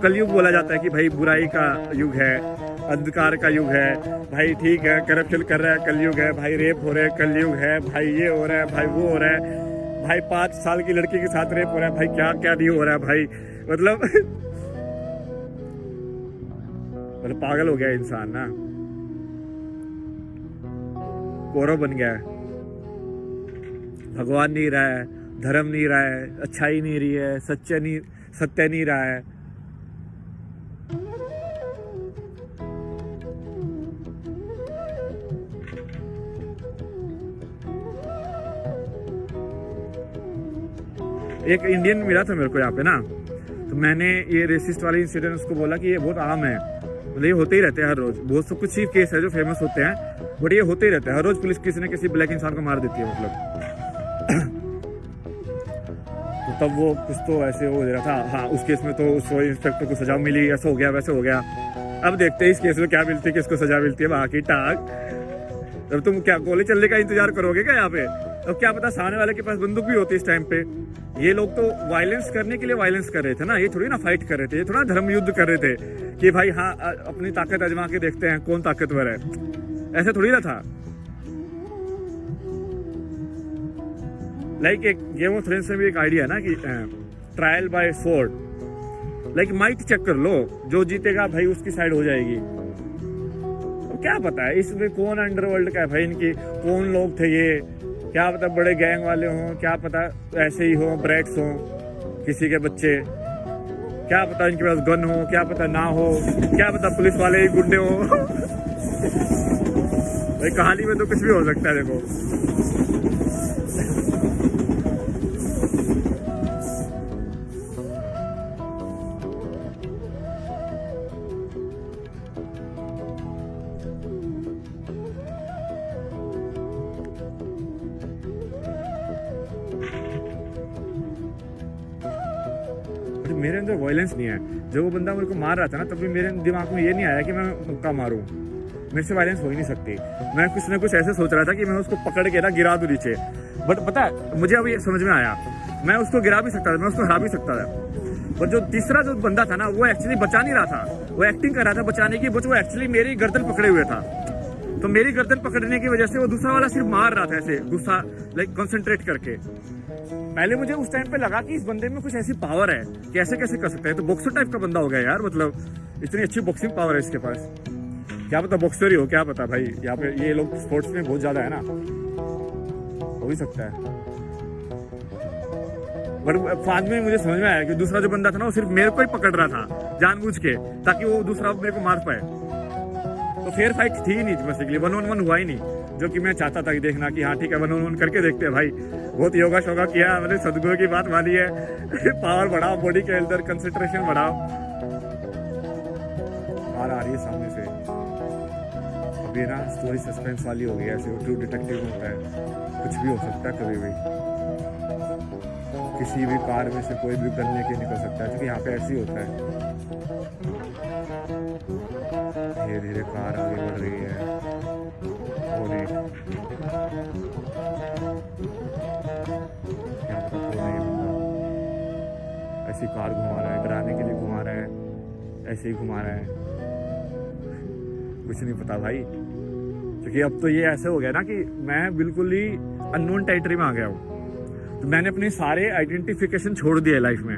कलयुग बोला जाता है कि भाई बुराई का युग है, अंधकार का युग है, भाई ठीक है करप्शन कर रहा है कलयुग है, भाई रेप हो रहा है कलयुग है, भाई ये हो रहा है, भाई वो हो रहा है, भाई 5 साल की लड़की के साथ रेप हो रहा है, भाई क्या क्या नहीं हो रहा है भाई। मतलब पागल हो गया इंसान ना, कौरव बन गया है। भगवान नहीं रहा है, धर्म नहीं रहा है, अच्छाई नहीं रही है, सत्य नहीं रहा है। एक इंडियन मिला था मेरे को यहाँ पे ना, तो मैंने ये रेसिस्ट वाले इंसिडेंट उसको बोला कि ये बहुत आम है, मतलब ये होते ही रहते हैं हर रोज। बहुत सब कुछ ही केस है जो फेमस होते हैं, बट ये होते ही रहते हैं हर रोज। पुलिस किसी न किसी ब्लैक इंसान को मार देती है मतलब। तो तब वो कुछ तो ऐसे हो रहा था, हाँ उस केस में तो उस इंस्पेक्टर को सजा मिली, ऐसा हो गया वैसे हो गया। अब देखते हैं इस केस में क्या मिलती है, किसको सजा मिलती है। वहां की टांग, तब तुम क्या गोली चलने का इंतजार करोगे क्या यहाँ पे? अब क्या पता सामने वाले के पास बंदूक भी होती है इस टाइम पे। ये लोग तो वायलेंस करने के लिए वायलेंस कर रहे थे ना, ये थोड़ी ना फाइट कर रहे थे, ये थोड़ा धर्म युद्ध कर रहे थे कि भाई हाँ अपनी ताकत आजमा के देखते हैं कौन ताकतवर है। ऐसा थोड़ी ना था। लाइक एक गेम ऑफ थ्रोन्स में भी एक आइडिया है ना कि trial by sword, like might check कर लो, जो जीतेगा भाई उसकी साइड हो जाएगी। तो क्या पता है इसमें कौन अंडरवर्ल्ड का है भाई, इनकी कौन लोग थे ये, क्या पता बड़े गैंग वाले हों, क्या पता ऐसे ही हों ब्रैट्स हों किसी के बच्चे, क्या पता इनके पास गन हो, क्या पता ना हो, क्या पता पुलिस वाले ही गुंडे हो। भाई कहानी में तो कुछ भी हो सकता है देखो। मेरे अंदर वायलेंस नहीं है। जब वो बंदा मेरे को मार रहा था ना, तब भी मेरे दिमाग में ये नहीं आया कि मैं मुक्का मारूं। मेरे से वायलेंस हो ही नहीं सकती। मैं कुछ ना कुछ ऐसे सोच रहा था कि मैं उसको पकड़ के ना गिरा दूं नीचे। बट पता है मुझे अब ये समझ में आया, मैं उसको गिरा भी सकता था, मैं उसको हरा भी सकता था। पर जो तीसरा जो बंदा था ना, वो एक्चुअली बचा नहीं रहा था, वो एक्टिंग कर रहा था बचाने की, बट वो एक्चुअली मेरी गर्दन पकड़े हुए था। तो मेरी गर्दन पकड़ने की वजह से वो दूसरा वाला सिर्फ मार रहा था ऐसे गुस्सा, लाइक कंसंट्रेट करके। पहले मुझे उस टाइम पे लगा कि इस बंदे में कुछ ऐसी पावर है, कैसे कैसे कर सकता है। तो बॉक्सर टाइप का बंदा हो गया यार, मतलब इतनी अच्छी बॉक्सिंग पावर है इसके पास। क्या पता बॉक्सर ही हो, क्या पता भाई। यहाँ पे ये लोग स्पोर्ट्स में बहुत ज्यादा है ना, हो भी सकता है। बट बाद में मुझे समझ में आया कि दूसरा जो बंदा था ना, वो सिर्फ मेरे को ही पकड़ रहा था जानबूझ के, ताकि वो दूसरा मेरे को मार पाए। तो फेयर फाइट थी ही नहीं बेसिकली, 1-on-1 हुआ ही नहीं, जो कि मैं चाहता था कि देखना कि हाँ ठीक है 1-on-1 करके देखते हैं भाई। बहुत योगा शोगा किया, मैंने सदगुरु की बात मानी है। पावर बढ़ाओ, बॉडी के अंदर कंसंट्रेशन बढ़ाओ। आ रही है सामने से। अभी ना स्टोरी सस्पेंस वाली हो गई है, ऐसे ट्रू डिटेक्टिव होता है, कुछ भी हो सकता है कभी भी। किसी भी कार में से कोई भी गन लेके निकल सकता है, क्योंकि यहाँ पे ऐसे ही होता है। धीरे धीरे कार आगे बढ़ रही है। ऐसी कार घुमा रहा है, डराने के लिए घुमा रहा है, ऐसे ही घुमा रहा है, कुछ नहीं पता भाई। क्योंकि अब तो ये ऐसे हो गया ना कि मैं बिल्कुल ही अननोन टेरिटरी में आ गया हूँ। तो मैंने अपने सारे आइडेंटिफिकेशन छोड़ दिए लाइफ में।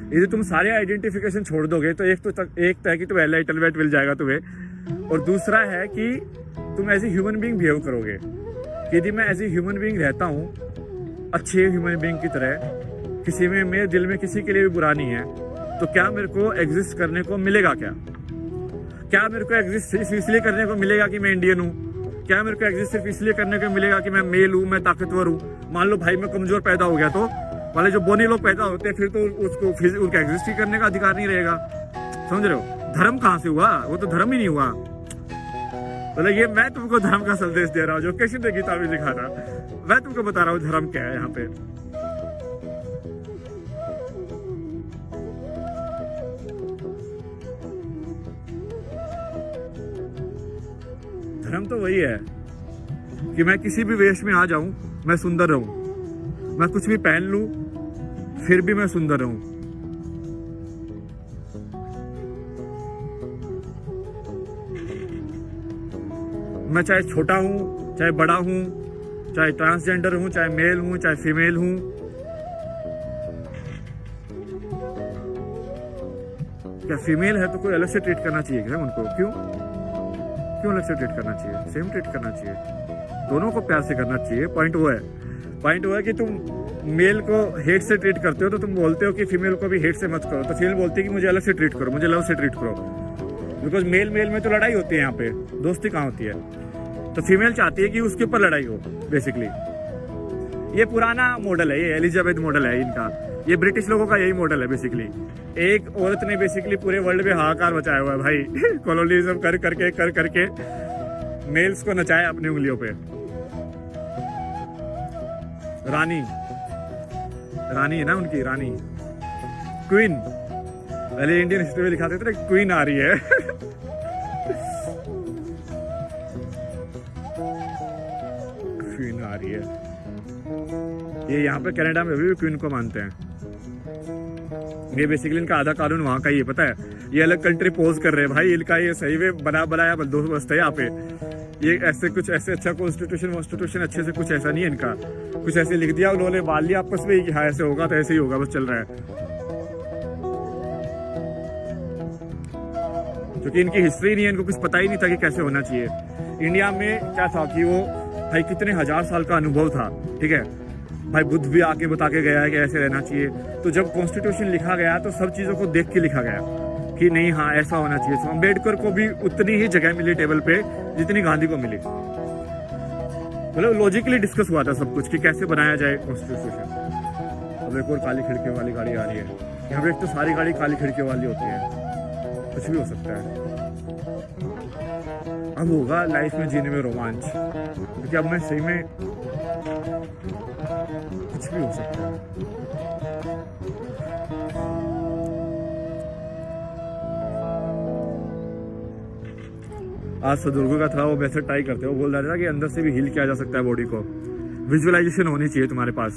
यदि तुम सारे आइडेंटिफिकेशन छोड़ दोगे तो एक तो है कि तुम एनलाइटनमेंट मिल जाएगा तुम्हें, और दूसरा है कि तुम as a human being behave करोगे। कि यदि मैं एज ए ह्यूमन बीइंग रहता हूँ अच्छे ह्यूमन बीइंग की तरह, किसी में मेरे दिल में किसी के लिए भी बुरा नहीं है, तो क्या मेरे को एग्जिस्ट करने को मिलेगा? क्या मेरे को एग्जिस्ट इसलिए करने को मिलेगा कि मैं इंडियन हूँ? क्या मेरे को एग्जिस्ट सिर्फ इसलिए करने को मिलेगा कि मैं मेल हूँ, मैं ताकतवर हूँ? मान लो भाई मैं कमजोर पैदा हो गया, तो वाले जो बोनी लोग पैदा होते हैं फिर तो उसको उनका एग्जिस्ट ही करने का अधिकार नहीं रहेगा। समझ रहे हो? धर्म कहाँ से हुआ? वो तो धर्म ही नहीं हुआ। मतलब ये मैं तुमको धर्म का संदेश दे रहा हूँ, जो कृष्ण ने गीता में लिखा था, मैं तुमको बता रहा हूँ धर्म क्या है यहाँ पे। धर्म तो वही है कि मैं किसी भी वेश में आ जाऊं, मैं सुंदर रहूं। मैं कुछ भी पहन लूं, फिर भी मैं सुंदर रहूं। मैं चाहे छोटा हूं, चाहे बड़ा हूं, चाहे ट्रांसजेंडर हूं, चाहे मेल हूं, चाहे फीमेल हूं। क्या फीमेल है तो कोई अलग से ट्रीट करना चाहिए क्या उनको? क्यों अलग से ट्रीट करना चाहिए? सेम ट्रीट करना चाहिए, दोनों को प्यार से करना चाहिए। पॉइंट वो है कि तुम मेल को हेट से ट्रीट करते हो, तो तुम बोलते हो कि फीमेल को भी हेट से मत करो, तो फीमेल बोलती है कि मुझे अलग से ट्रीट करो, मुझे लव से ट्रीट करो। बिकॉज मेल में तो लड़ाई होती है, यहाँ पे दोस्ती कहाँ होती है? तो फीमेल चाहती है कि उसके ऊपर लड़ाई हो बेसिकली। ये पुराना मॉडल है, ये एलिजाबेथ मॉडल है इनका, ये ब्रिटिश लोगों का यही मॉडल है बेसिकली। एक औरत ने बेसिकली पूरे वर्ल्ड में हाहाकार मचाया हुआ है भाई। कॉलोनिज्म कर करके मेल्स को नचाया अपनी उंगलियों पे। रानी है ना उनकी, रानी क्वीन। पहले इंडियन हिस्ट्री में लिखाते थे ना क्वीन आ रही है। क्वीन आ रही है। ये यहाँ पे कनाडा में भी क्वीन को मानते हैं। ये बेसिकली इनका आधा कानून वहाँ का ही है, पता है? ये अलग कंट्री पोज कर रहे हैं भाई, इनका ये सही में बनाया बंदोबस्त है यहाँ पे। ये ऐसे कुछ ऐसे अच्छा कॉन्स्टिट्यूशन अच्छे से कुछ ऐसा नहीं है इनका। कुछ ऐसे लिख दिया उन्होंने, बाल लिया आपस में कि हाँ ऐसे होगा तो ऐसे ही होगा, बस चल रहा है। क्योंकि इनकी हिस्ट्री नहीं है, इनको कुछ पता ही नहीं था कि कैसे होना चाहिए। इंडिया में क्या था कि वो भाई कितने हजार साल का अनुभव था, ठीक है भाई। बुद्ध भी आके बता के गया है कि ऐसे रहना चाहिए। तो जब कॉन्स्टिट्यूशन लिखा गया तो सब चीजों को देख के लिखा गया कि नहीं हाँ ऐसा होना चाहिए। तो अम्बेडकर को भी उतनी ही जगह मिली टेबल पे जितनी गांधी को मिली। मतलब लॉजिकली डिस्कस हुआ था सब कुछ कि कैसे बनाया जाए कॉन्स्टिट्यूशन। अब एक और काली खिड़कियों वाली गाड़ी आ रही है यहाँ पे। एक तो सारी गाड़ी काली खिड़कियों वाली होती है, कुछ भी हो सकता है। अब होगा लाइफ में जीने में रोमांच, क्योंकि अब मैं सही में कुछ भी हो सकता है। आज सदुर्गो का था, वो वैसे ट्राई करते हो, बोल रहा था कि अंदर से भी हील किया जा सकता है बॉडी को, विजुअलाइजेशन होनी चाहिए तुम्हारे पास।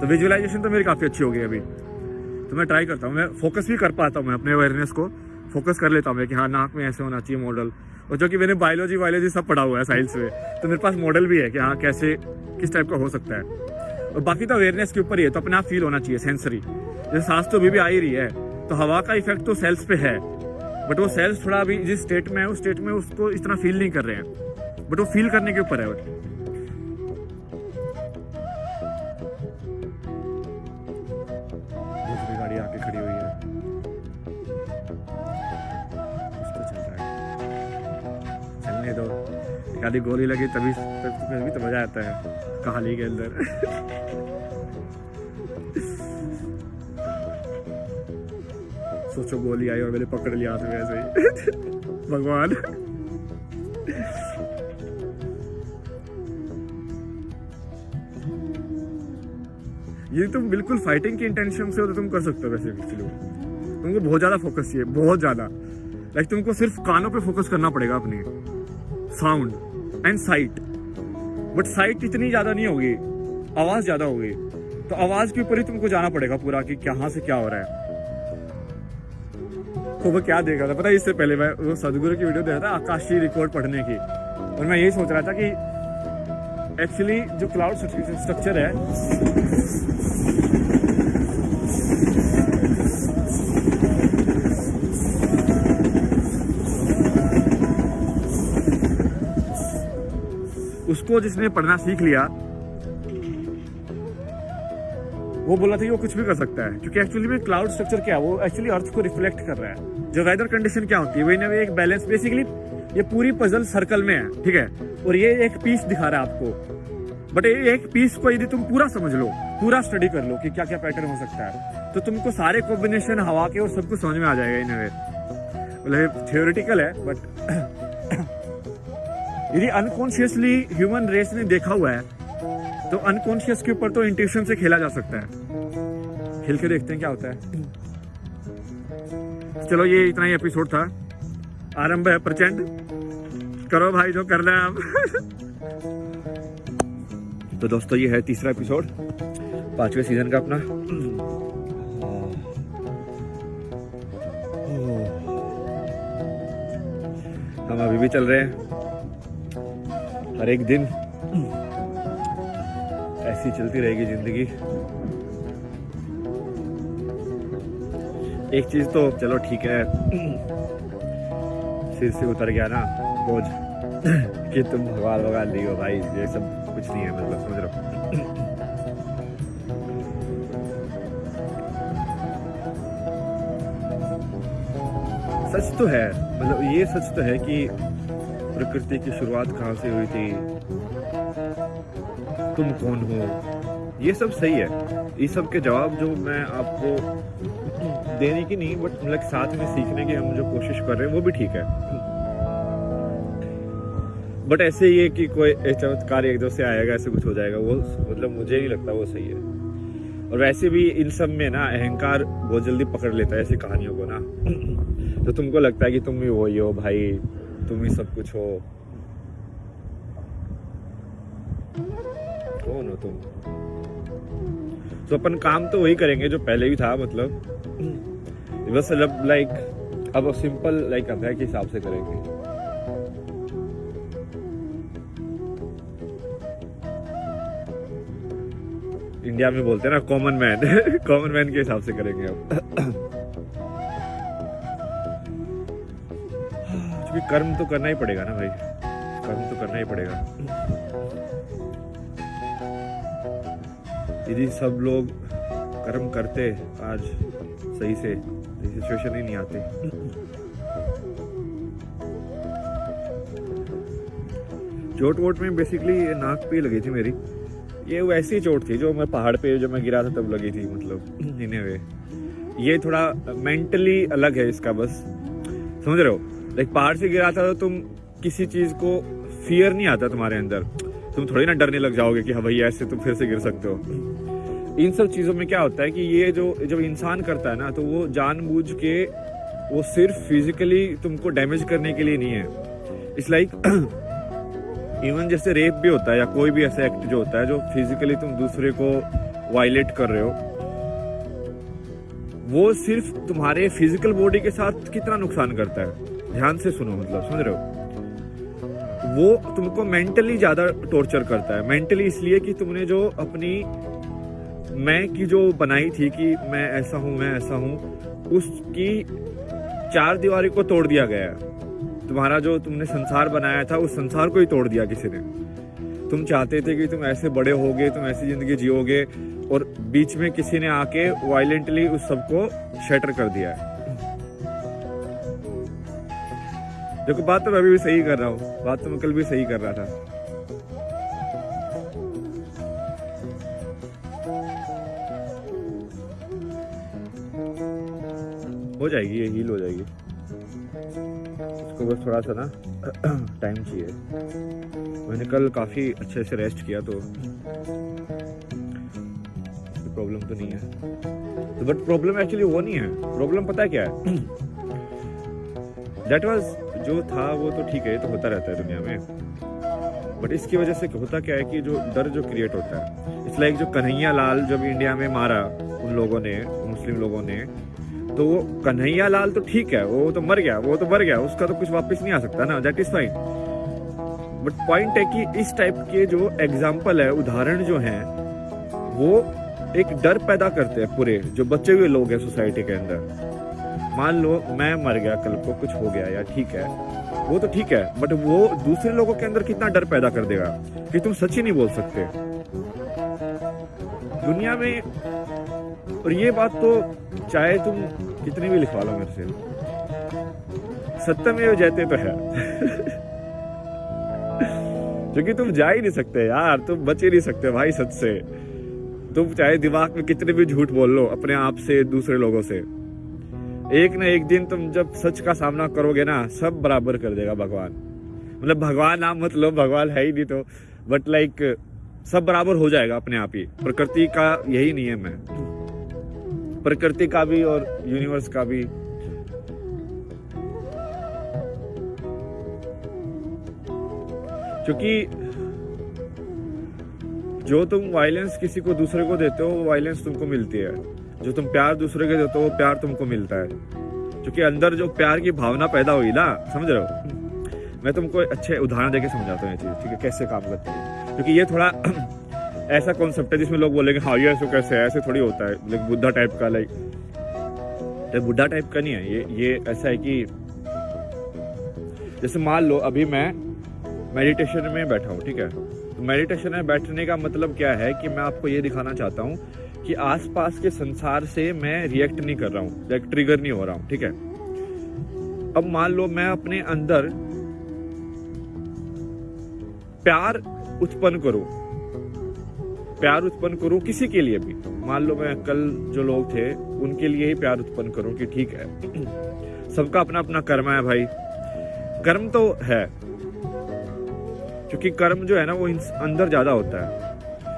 तो विजुअलाइजेशन तो मेरी काफ़ी अच्छी हो गई अभी, तो मैं ट्राई करता हूँ, मैं फोकस भी कर पाता हूँ, मैं अपने अवेयरनेस को फोकस कर लेता हूँ मैं कि हाँ नाक में ऐसे होना चाहिए मॉडल। और जो कि मैंने बायोलॉजी सब पढ़ा हुआ है साइंस में, तो मेरे पास मॉडल भी है कि हाँ कैसे किस टाइप का हो सकता है। और बाकी तो अवेयरनेस के ऊपर ही है, तो अपने आप फील होना चाहिए, सेंसरी। जैसे सांस तो अभी भी आ ही रही है, तो हवा का इफेक्ट तो सेल्स पे है, बट वो सेल्स थोड़ा अभी जिस स्टेट में है उस स्टेट में उसको इतना फील नहीं कर रहे हैं, बट वो फील करने के ऊपर है। दूसरी गाड़ी आके खड़ी हुई है, कुछ तो चल रहा है, चलने दो। एक आधी गोली लगी तभी तो मजा आता है कहानी के अंदर। सोचो गोली आई और मैंने पकड़ लिया हाथ में ऐसे ही। भगवान। ये तुम बिल्कुल फाइटिंग की इंटेंशन से हो तो तुम कर सकते हो वैसे एक्चुअली। तुमको बहुत ज्यादा फोकस चाहिए, बहुत ज्यादा। लाइक तुमको सिर्फ कानों पे फोकस करना पड़ेगा अपने, sound and site. But site इतनी ज्यादा नहीं होगी, आवाज ज्यादा होगी, तो आवाज के ऊपर ही तुमको जाना पड़ेगा पूरा कि कहाँ से क्या हो रहा है। तो वो क्या देख रहा था पता है, इससे पहले मैं वो सदगुरु की वीडियो देख रहा था आकाशीय रिकॉर्ड पढ़ने की, और मैं यही सोच रहा था कि एक्चुअली जो क्लाउड स्ट्रक्चर है उसको जिसने पढ़ना सीख लिया वो बोला था कि वो कुछ भी कर सकता है, क्योंकि एक्चुअली में क्लाउड स्ट्रक्चर क्या है, वो एक्चुअली अर्थ को रिफ्लेक्ट कर रहा है। जो वेदर कंडीशन क्या होती है वही ना, एक बैलेंस, बेसिकली ये पूरी पजल सर्कल में है, ठीक है, और ये एक पीस दिखा रहा है आपको। बट ये एक पीस को यदि तुम पूरा समझ लो, पूरा स्टडी कर लो कि क्या क्या पैटर्न हो सकता है, तो तुमको सारे कॉम्बिनेशन हवा के और सब कुछ समझ में आ जाएगा इन वे। मतलब थियोरेटिकल है, बट यदि अनकॉन्शियसली ह्यूमन रेस ने देखा हुआ है तो अनकॉन्शियस के ऊपर तो इंट्यूशन से खेला जा सकता है। खेल के देखते हैं क्या होता है। चलो ये इतना ही एपिसोड था, आरंभ है प्रचंड, करो भाई जो करना है आप। तो दोस्तों ये है तीसरा एपिसोड 5वें सीजन का अपना। हम अभी भी चल रहे हैं, हर एक दिन ऐसी चलती रहेगी जिंदगी। एक चीज तो चलो ठीक है, सिर से उतर गया ना बोझ कि तुम भगवान नहीं हो भाई, ये सब कुछ नहीं है, मतलब समझ रहे हो। सच तो है, मतलब ये सच तो है कि प्रकृति की शुरुआत कहाँ से हुई थी, तुम कौन हो, ये सब सही है। ये सब के जवाब जो मैं आपको देने की नहीं, बट मतलब साथ में सीखने की हम जो कोशिश कर रहे हैं वो भी ठीक है। बट ऐसे ये कि कोई चमत्कार एकदम से आएगा, ऐसे कुछ हो जाएगा, वो मतलब मुझे नहीं लगता वो सही है। और वैसे भी इन सब में ना अहंकार बहुत जल्दी पकड़ लेता है ऐसी कहानियों को ना। तो तुमको लगता है कि तुम ही वही हो भाई, तुम ही सब कुछ हो, कौन हो तुम? तो अपन काम तो वही करेंगे जो पहले भी था, मतलब बस लाइक अब सिंपल लाइक अभ्यास के हिसाब से करेंगे। इंडिया में बोलते हैं ना कॉमन मैन, कॉमन मैन के हिसाब से करेंगे अब। क्योंकि कर्म तो करना ही पड़ेगा ना भाई, कर्म तो करना ही पड़ेगा। यदि सब लोग कर्म करते आज सही से, सिचुएशन ही नहीं आती। चोट वोट में बेसिकली नाक पे लगी थी मेरी, ये वैसी चोट थी जो मैं पहाड़ पे जब मैं गिरा था तब लगी थी, मतलब इन वे। ये थोड़ा मेंटली अलग है इसका, बस समझ रहे हो। लाइक पहाड़ से गिरा था तो तुम किसी चीज को फियर नहीं आता तुम्हारे अंदर, तुम थोड़ी ना डरने लग जाओगे कि हाँ भैया ऐसे तुम फिर से गिर सकते हो। इन सब चीजों में क्या होता है कि ये जो जब इंसान करता है ना, तो वो जानबूझ के, वो सिर्फ फिजिकली तुमको डैमेज करने के लिए नहीं है, इट्स लाइक इवन जैसे रेप भी होता है या कोई भी ऐसा एक्ट जो होता है जो फिजिकली तुम दूसरे को वायलेट कर रहे हो, वो सिर्फ तुम्हारे फिजिकल बॉडी के साथ कितना नुकसान करता है, ध्यान से सुनो, मतलब समझ रहे हो, वो तुमको मेंटली ज्यादा टॉर्चर करता है। मेंटली इसलिए कि तुमने जो अपनी मैं की जो बनाई थी कि मैं ऐसा हूं, मैं ऐसा हूं, उसकी चार दीवारी को तोड़ दिया गया है। तुम्हारा जो तुमने संसार बनाया था उस संसार को ही तोड़ दिया किसी ने। तुम चाहते थे कि तुम ऐसे बड़े होगे, तुम ऐसी जिंदगी जियोगे, और बीच में किसी ने आके वायलेंटली उस सबको शटर कर दिया है। देखो बात तो मैं अभी भी सही कर रहा हूँ, बात तो मैं कल भी सही कर रहा था। हो जाएगी, ये हील हो जाएगी, इसको बस थोड़ा सा ना टाइम चाहिए। मैंने कल काफी अच्छे से रेस्ट किया तो प्रॉब्लम तो नहीं है। तो बट प्रॉब्लम एक्चुअली वो नहीं है, प्रॉब्लम पता है क्या है, दैट वाज जो था वो तो ठीक है, तो होता रहता है दुनिया में, बट इसकी वजह से होता क्या है कि जो डर जो क्रिएट होता है, इट्स लाइक जो कन्हैया लाल जब इंडिया में मारा उन लोगों ने, मुस्लिम लोगों ने, तो वो कन्हैया लाल तो ठीक है, वो तो मर गया, वो तो मर गया, उसका तो कुछ वापस नहीं आ सकता ना, that is fine. But point है कि इस टाइप के जो एग्जाम्पल है, उदाहरण जो हैं, वो एक डर पैदा करते हैं पूरे जो बचे हुए लोग हैं सोसाइटी के अंदर। मान लो मैं मर गया कल को, कुछ हो गया, या ठीक है, वो तो ठीक है, बट वो दूसरे लोगों के अंदर कितना डर पैदा कर देगा कि तुम सच ही नहीं बोल सकते दुनिया में। और ये बात तो चाहे तुम कितनी भी लिखवा लो मेरे से, सत्यमेव जयते तो है क्योंकि तुम जा ही नहीं सकते यार, तुम बच ही नहीं सकते भाई सच से। तुम चाहे दिमाग में कितने भी झूठ बोल लो अपने आप से, दूसरे लोगों से, एक ना एक दिन तुम जब सच का सामना करोगे ना, सब बराबर कर देगा भगवान। मतलब भगवान नाम मत लो, भगवान है ही नहीं तो, बट लाइक सब बराबर हो जाएगा अपने आप ही। प्रकृति का यही नियम है, प्रकृति का भी और यूनिवर्स का भी। क्योंकि जो तुम वायलेंस किसी को दूसरे को देते हो, वो वायलेंस तुमको मिलती है। जो तुम प्यार दूसरे को देते हो, वो प्यार तुमको मिलता है। क्योंकि अंदर जो प्यार की भावना पैदा हुई ना, समझ रहे हो। मैं तुमको अच्छे उदाहरण देके समझाता हूँ ये चीज, ठीक है, कैसे काम करती है। क्योंकि ये थोड़ा ऐसा कॉन्सेप्ट है जिसमें लोग बोलेंगे हाँ ये ऐसे कैसे है, ऐसे थोड़ी होता है, लाइक बुद्धा टाइप का, लाइक बुद्धा टाइप का नहीं है ये ऐसा है कि जैसे मान लो अभी मैं मेडिटेशन में बैठा हूँ, ठीक है, तो मेडिटेशन में बैठने का मतलब क्या है कि मैं आपको ये दिखाना चाहता हूँ कि आसपास के संसार से मैं रिएक्ट नहीं कर रहा हूँ, लाइक ट्रिगर नहीं हो रहा हूँ, ठीक है। अब मान लो मैं अपने अंदर प्यार उत्पन्न करूं किसी के लिए भी। मान लो मैं कल जो लोग थे उनके लिए ही प्यार उत्पन्न करूं कि ठीक है सबका अपना अपना कर्म है भाई, कर्म तो है, क्योंकि कर्म जो है ना वो अंदर ज्यादा होता है।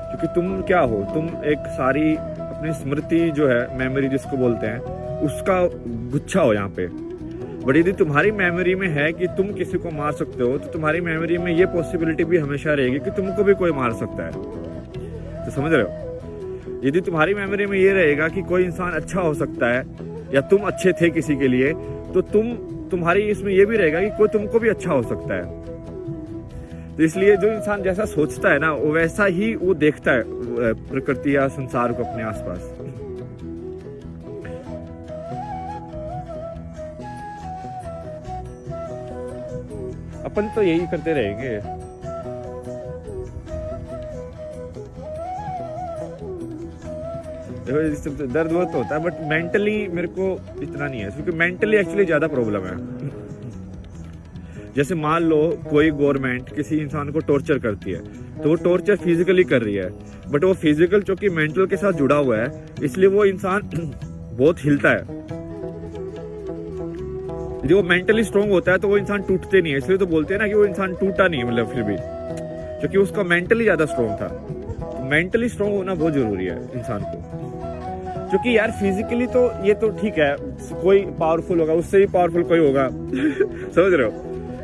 क्योंकि तुम क्या हो, तुम एक सारी अपनी स्मृति जो है, मेमोरी जिसको बोलते हैं, उसका गुच्छा हो यहाँ पे। बट यदि तुम्हारी मेमोरी में है कि तुम किसी को मार सकते हो, तो तुम्हारी मेमोरी में ये पॉसिबिलिटी भी हमेशा रहेगी कि तुमको भी कोई मार सकता है। तो समझ रहे हो, यदि तुम्हारी मेमोरी में ये रहेगा कि कोई इंसान अच्छा हो सकता है या तुम अच्छे थे किसी के लिए, तो तुम्हारी इसमें ये भी रहेगा कि कोई तुमको भी अच्छा हो सकता है। तो इसलिए जो इंसान जैसा सोचता है ना, वो वैसा ही वो देखता है प्रकृति या संसार को अपने आसपास। अपन तो यही करते रहेंगे। देखो दर्द बहुत होता है, बट मेंटली मेरे को इतना नहीं है, क्योंकि मेंटली एक्चुअली ज्यादा प्रॉब्लम है। जैसे मान लो कोई गवर्नमेंट किसी इंसान को टॉर्चर करती है, तो वो टॉर्चर फिजिकली कर रही है, बट वो फिजिकल चूंकि मेंटल के साथ जुड़ा हुआ है, इसलिए वो इंसान बहुत हिलता है। यदि वो मेंटली स्ट्रांग होता है तो वो इंसान टूटते नहीं है, इसलिए तो बोलते हैं ना कि वो इंसान टूटा नहीं, मतलब फिर भी क्योंकि उसका मेंटली ज्यादा स्ट्रांग था। तो मेंटली स्ट्रांग होना बहुत जरूरी है इंसान को, क्योंकि यार फिजिकली तो ये तो ठीक है, कोई पावरफुल होगा, उससे भी पावरफुल कोई होगा समझ रहे हो,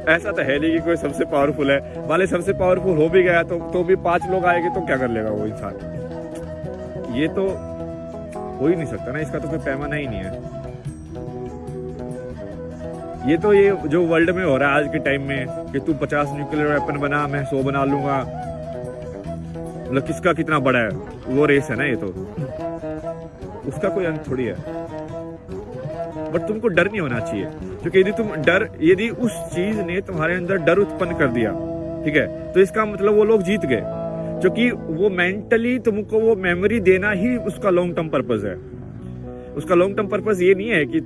ऐसा तो है नहीं कि कोई सबसे पावरफुल है, वाले सबसे पावरफुल हो भी गया तो भी 5 लोग आएंगे तो क्या कर लेगा वो इंसान। ये तो हो ही नहीं सकता ना, इसका तो कोई पैमाना ही नहीं है। ये तो ये जो वर्ल्ड में हो रहा है आज के टाइम में कि तू 50 न्यूक्लियर वेपन बना, मैं 100 बना लूंगा, मतलब किसका कितना बड़ा है, वो रेस है ना ये तो, उसका कोई अंत थोड़ी है। बट तुमको डर नहीं होना चाहिए, क्योंकि यदि उस चीज ने तुम्हारे अंदर डर उत्पन्न कर दिया, ठीक है, तो इसका मतलब वो लोग जीत गए, क्योंकि वो मेंटली तुमको वो मेमोरी देना ही उसका लॉन्ग टर्म पर्पस है। उसका लॉन्ग टर्म पर्पस ये नहीं है कि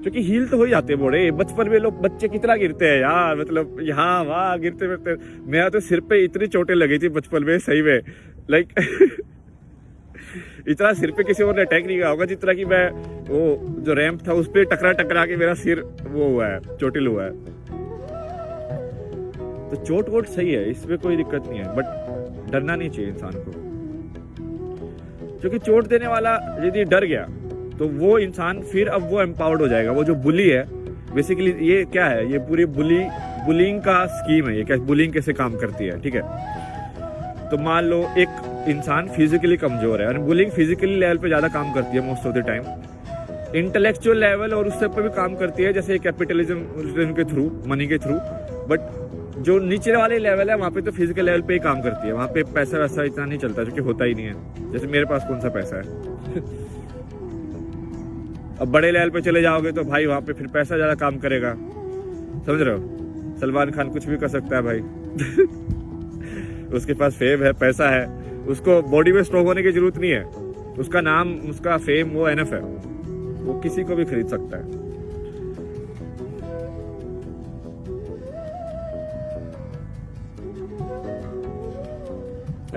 क्योंकि हील तो हो जाते हैं बड़े बचपन में, लोग बच्चे कितना गिरते हैं यार, मतलब यहाँ वहां गिरते फिरते। मेरा तो सिर पे इतनी चोटें लगी थी बचपन में, सही में, लाइक इतना सिर पे किसी और ने अटैक नहीं किया होगा जितना कि मैं वो जो रैंप था उस पर टकरा के मेरा सिर वो हुआ है, चोटिल हुआ है। तो चोट वोट सही है, इसमें कोई दिक्कत नहीं है, बट डरना नहीं चाहिए इंसान को, क्योंकि चोट देने वाला यदि डर गया तो वो इंसान फिर अब वो एम्पावर्ड हो जाएगा। वो जो बुली है बेसिकली, ये क्या है, ये पूरी बुलिंग का स्कीम है। ये क्या बुलिंग कैसे काम करती है, ठीक है। तो मान लो एक इंसान फिजिकली कमजोर है, और बुलिंग फिजिकली लेवल पे ज्यादा काम करती है most of the time, intellectual level और उससे पर भी काम करती है, जैसे कैपिटलिज्म के थ्रू, मनी के थ्रू। बट जो नीचे वाले लेवल है वहाँ पे तो फिजिकल लेवल पे ही काम करती है, वहाँ पे पैसा वैसा इतना नहीं चलता, क्योंकि होता ही नहीं है। जैसे मेरे पास कौन सा पैसा है अब बड़े लेवल पे चले जाओगे तो भाई वहाँ पे फिर पैसा ज्यादा काम करेगा, समझ रहे हो। सलमान खान कुछ भी कर सकता है भाई उसके पास फेम है, पैसा है, उसको बॉडी में स्ट्रॉन्ग होने की जरूरत नहीं है, उसका नाम, उसका फेम वो एनफ है, वो किसी को भी खरीद सकता है।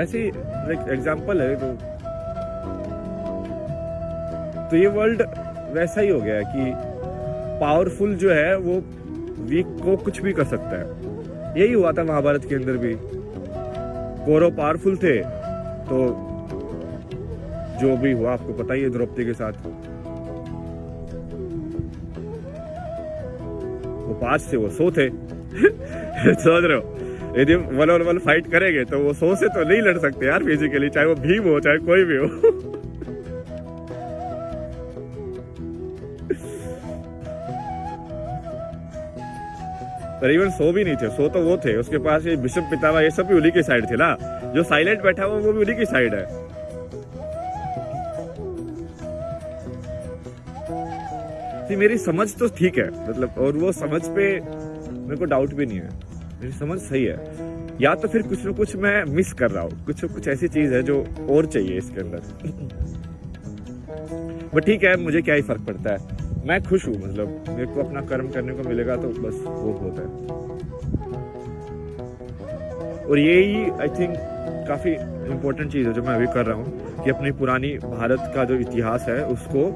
ऐसी एक एग्जांपल है। तो ये वर्ल्ड वैसा ही हो गया है कि पावरफुल जो है वो वीक को कुछ भी कर सकता है। यही हुआ था महाभारत के अंदर भी, कौरव पावरफुल थे तो जो भी हुआ आपको पता ही है द्रौपदी के साथ। वो 5 थे, वो 100 थे समझ रहे हो। यदि 1-on-1 फाइट करेंगे तो वो 100 से तो नहीं लड़ सकते यार फिजिकली, चाहे वो भीम हो चाहे कोई भी हो पर इवन 100 भी नहीं थे, 100 तो वो थे, उसके पास ये भीष्म पितामह ये सब भी उन्हीं की साइड थे ना। जो साइलेंट बैठा हुआ वो भी उन्हीं की साइड है। मेरी समझ तो ठीक है, मतलब, और वो समझ पे मेरे को डाउट भी नहीं है, मेरी समझ सही है। या तो फिर कुछ न कुछ मैं मिस कर रहा हूँ, कुछ ऐसी चीज है जो और चाहिए इसके अंदर बट ठीक है, मुझे क्या ही फर्क पड़ता है, मैं खुश हूँ। मतलब मेरे को अपना कर्म करने को मिलेगा तो बस वो होता है। और यही आई थिंक काफी इम्पोर्टेंट चीज है जो मैं अभी कर रहा हूँ, कि अपनी पुरानी भारत का जो इतिहास है उसको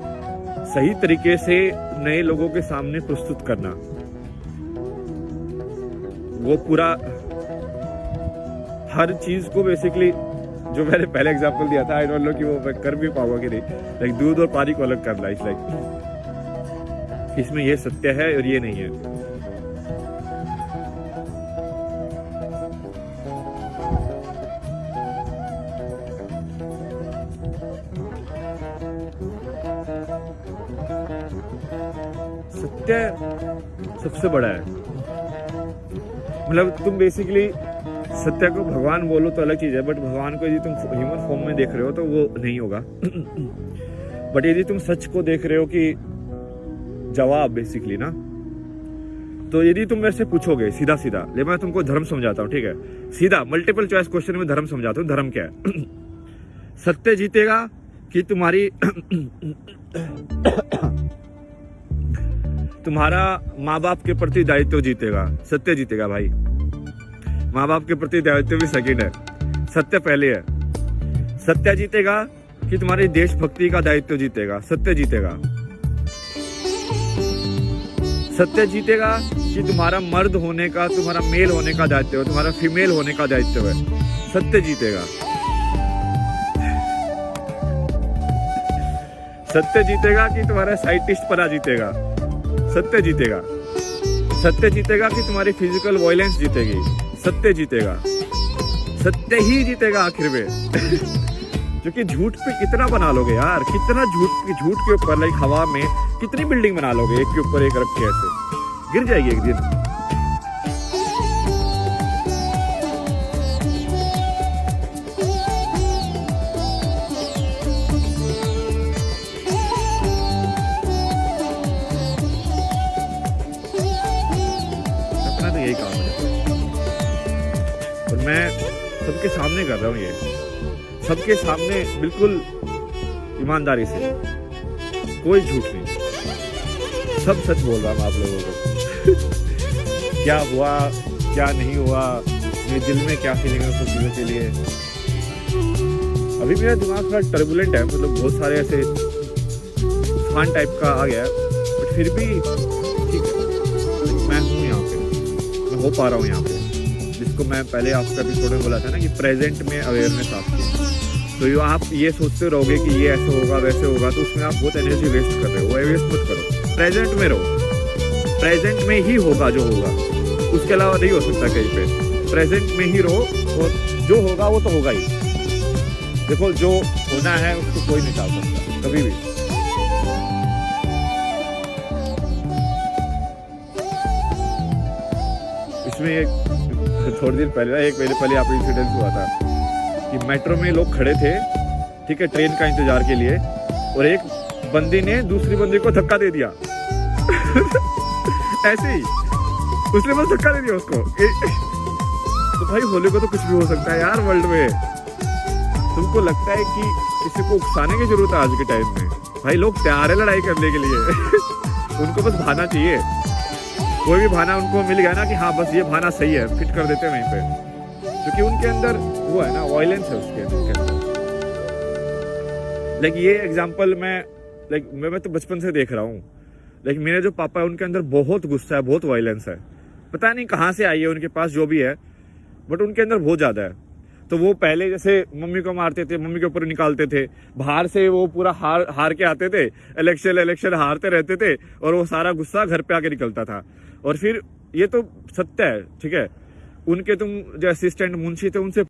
सही तरीके से नए लोगों के सामने प्रस्तुत करना। वो पूरा हर चीज को बेसिकली, जो मैंने पहले एग्जांपल दिया था, आई डोंट नो कि वो मैं कर भी पाऊंगा कि नहीं, लाइक दूध और पानी को अलग करना, इस लाइक इसमें ये सत्य है और ये नहीं है। सत्य सबसे बड़ा है। मतलब तुम बेसिकली सत्य को भगवान बोलो तो अलग चीज है, बट भगवान को यदि तुम ह्यूमन फॉर्म में देख रहे हो तो वो नहीं होगा बट यदि तुम सच को देख रहे हो कि जवाब बेसिकली ना, तो यदि तुम मेरे से पूछोगे सीधा सीधा, ले मैं तुमको धर्म समझाता हूँ, ठीक है, सीधा मल्टीपल चॉइस क्वेश्चन में धर्म समझाता हूँ। धर्म क्या है? सत्य जीतेगा कि तुम्हारी तुम्हारा माँ बाप के प्रति दायित्व जीतेगा? सत्य जीतेगा भाई। माँ बाप के प्रति दायित्व भी सेकंड है, सत्य पहले है। सत्य जीतेगा कि तुम्हारी देशभक्ति का दायित्व जीतेगा? सत्य जीतेगा। सत्य जीतेगा कि तुम्हारा मर्द होने का, तुम्हारा मेल होने का दायित्व है, तुम्हारा फीमेल होने का दायित्व है? सत्य जीतेगा। सत्य जीतेगा कि तुम्हारा साइंटिस्ट पना जीतेगा? सत्य जीतेगा। सत्य जीतेगा कि तुम्हारी फिजिकल वायलेंस जीतेगी? सत्य जीतेगा, सत्य ही जीतेगा आखिर में। क्योंकि झूठ पे कितना बना लोगे यार, कितना झूठ के ऊपर लाइक हवा में कितनी बिल्डिंग बना लोगे, एक के ऊपर एक रख के, ऐसे गिर जाएगी एक दिन। अपना तो यही काम है और मैं सबके सामने कर रहा हूँ ये, सबके सामने बिल्कुल ईमानदारी से, कोई झूठ नहीं, सब सच बोल रहा हूँ आप लोगों को। क्या हुआ क्या नहीं हुआ, मेरे दिल में क्या फीलिंग है उस चीज़ों के लिए। अभी मेरा दिमाग थोड़ा टर्बुलेंट है, मतलब बहुत सारे ऐसे तूफान टाइप का आ गया, बट फिर भी ठीक है, मैं हूँ यहाँ पे, मैं हो पा रहा हूँ यहाँ पे, जिसको मैं पहले आपका एपिसोड में बोला था ना कि प्रेजेंट में अवेयरनेस आपकी। तो ये आप ये सोचते रहोगे कि ये ऐसे होगा वैसे होगा, तो उसमें आप बहुत एनर्जी वेस्ट कर रहे हो, वो वेस्ट मत करो, प्रेजेंट में रहो, प्रेजेंट में ही होगा जो होगा, उसके अलावा नहीं हो सकता कहीं पे, प्रेजेंट में ही रहो और जो होगा वो तो होगा ही। देखो जो होना है उसको कोई नहीं टाल सकता कभी भी। इसमें एक थोड़ी देर पहले एक महीने पहले आप इंसिडेंट हुआ था कि मेट्रो में लोग खड़े थे, ठीक है, ट्रेन का इंतजार के लिए, और एक बंदी ने दूसरी बंदी को धक्का दे दिया। ऐसे ही उसने बस धक्का दे दिया उसको। तो भाई होने को तो कुछ भी हो सकता है यार वर्ल्ड में। तुमको लगता है कि किसी को उकसाने की जरूरत है आज के टाइम में? भाई लोग तैयार है लड़ाई करने के लिए। उनको बस बहाना चाहिए, कोई भी बहाना उनको मिल गया ना कि हाँ बस ये बहाना सही है, फिट कर देते हैं वहीं पे, क्योंकि उनके अंदर वो है ना, वायलेंस है उसके अंदर। लाइक ये एग्जांपल मैं तो बचपन से देख रहा हूँ। लाइक मेरे जो पापा है उनके अंदर बहुत गुस्सा है, बहुत वायलेंस है, पता नहीं कहाँ से आई है उनके पास जो भी है, बट उनके अंदर बहुत ज्यादा है। तो वो पहले जैसे मम्मी को मारते थे, मम्मी के ऊपर निकालते थे, बाहर से वो पूरा हार के आते थे, इलेक्शन हारते रहते थे, और वो सारा गुस्सा घर पे आके निकलता था। और फिर ये तो सत्य है, ठीक है, उनके तुम जो असिस्टेंट मुंशी थे उनसे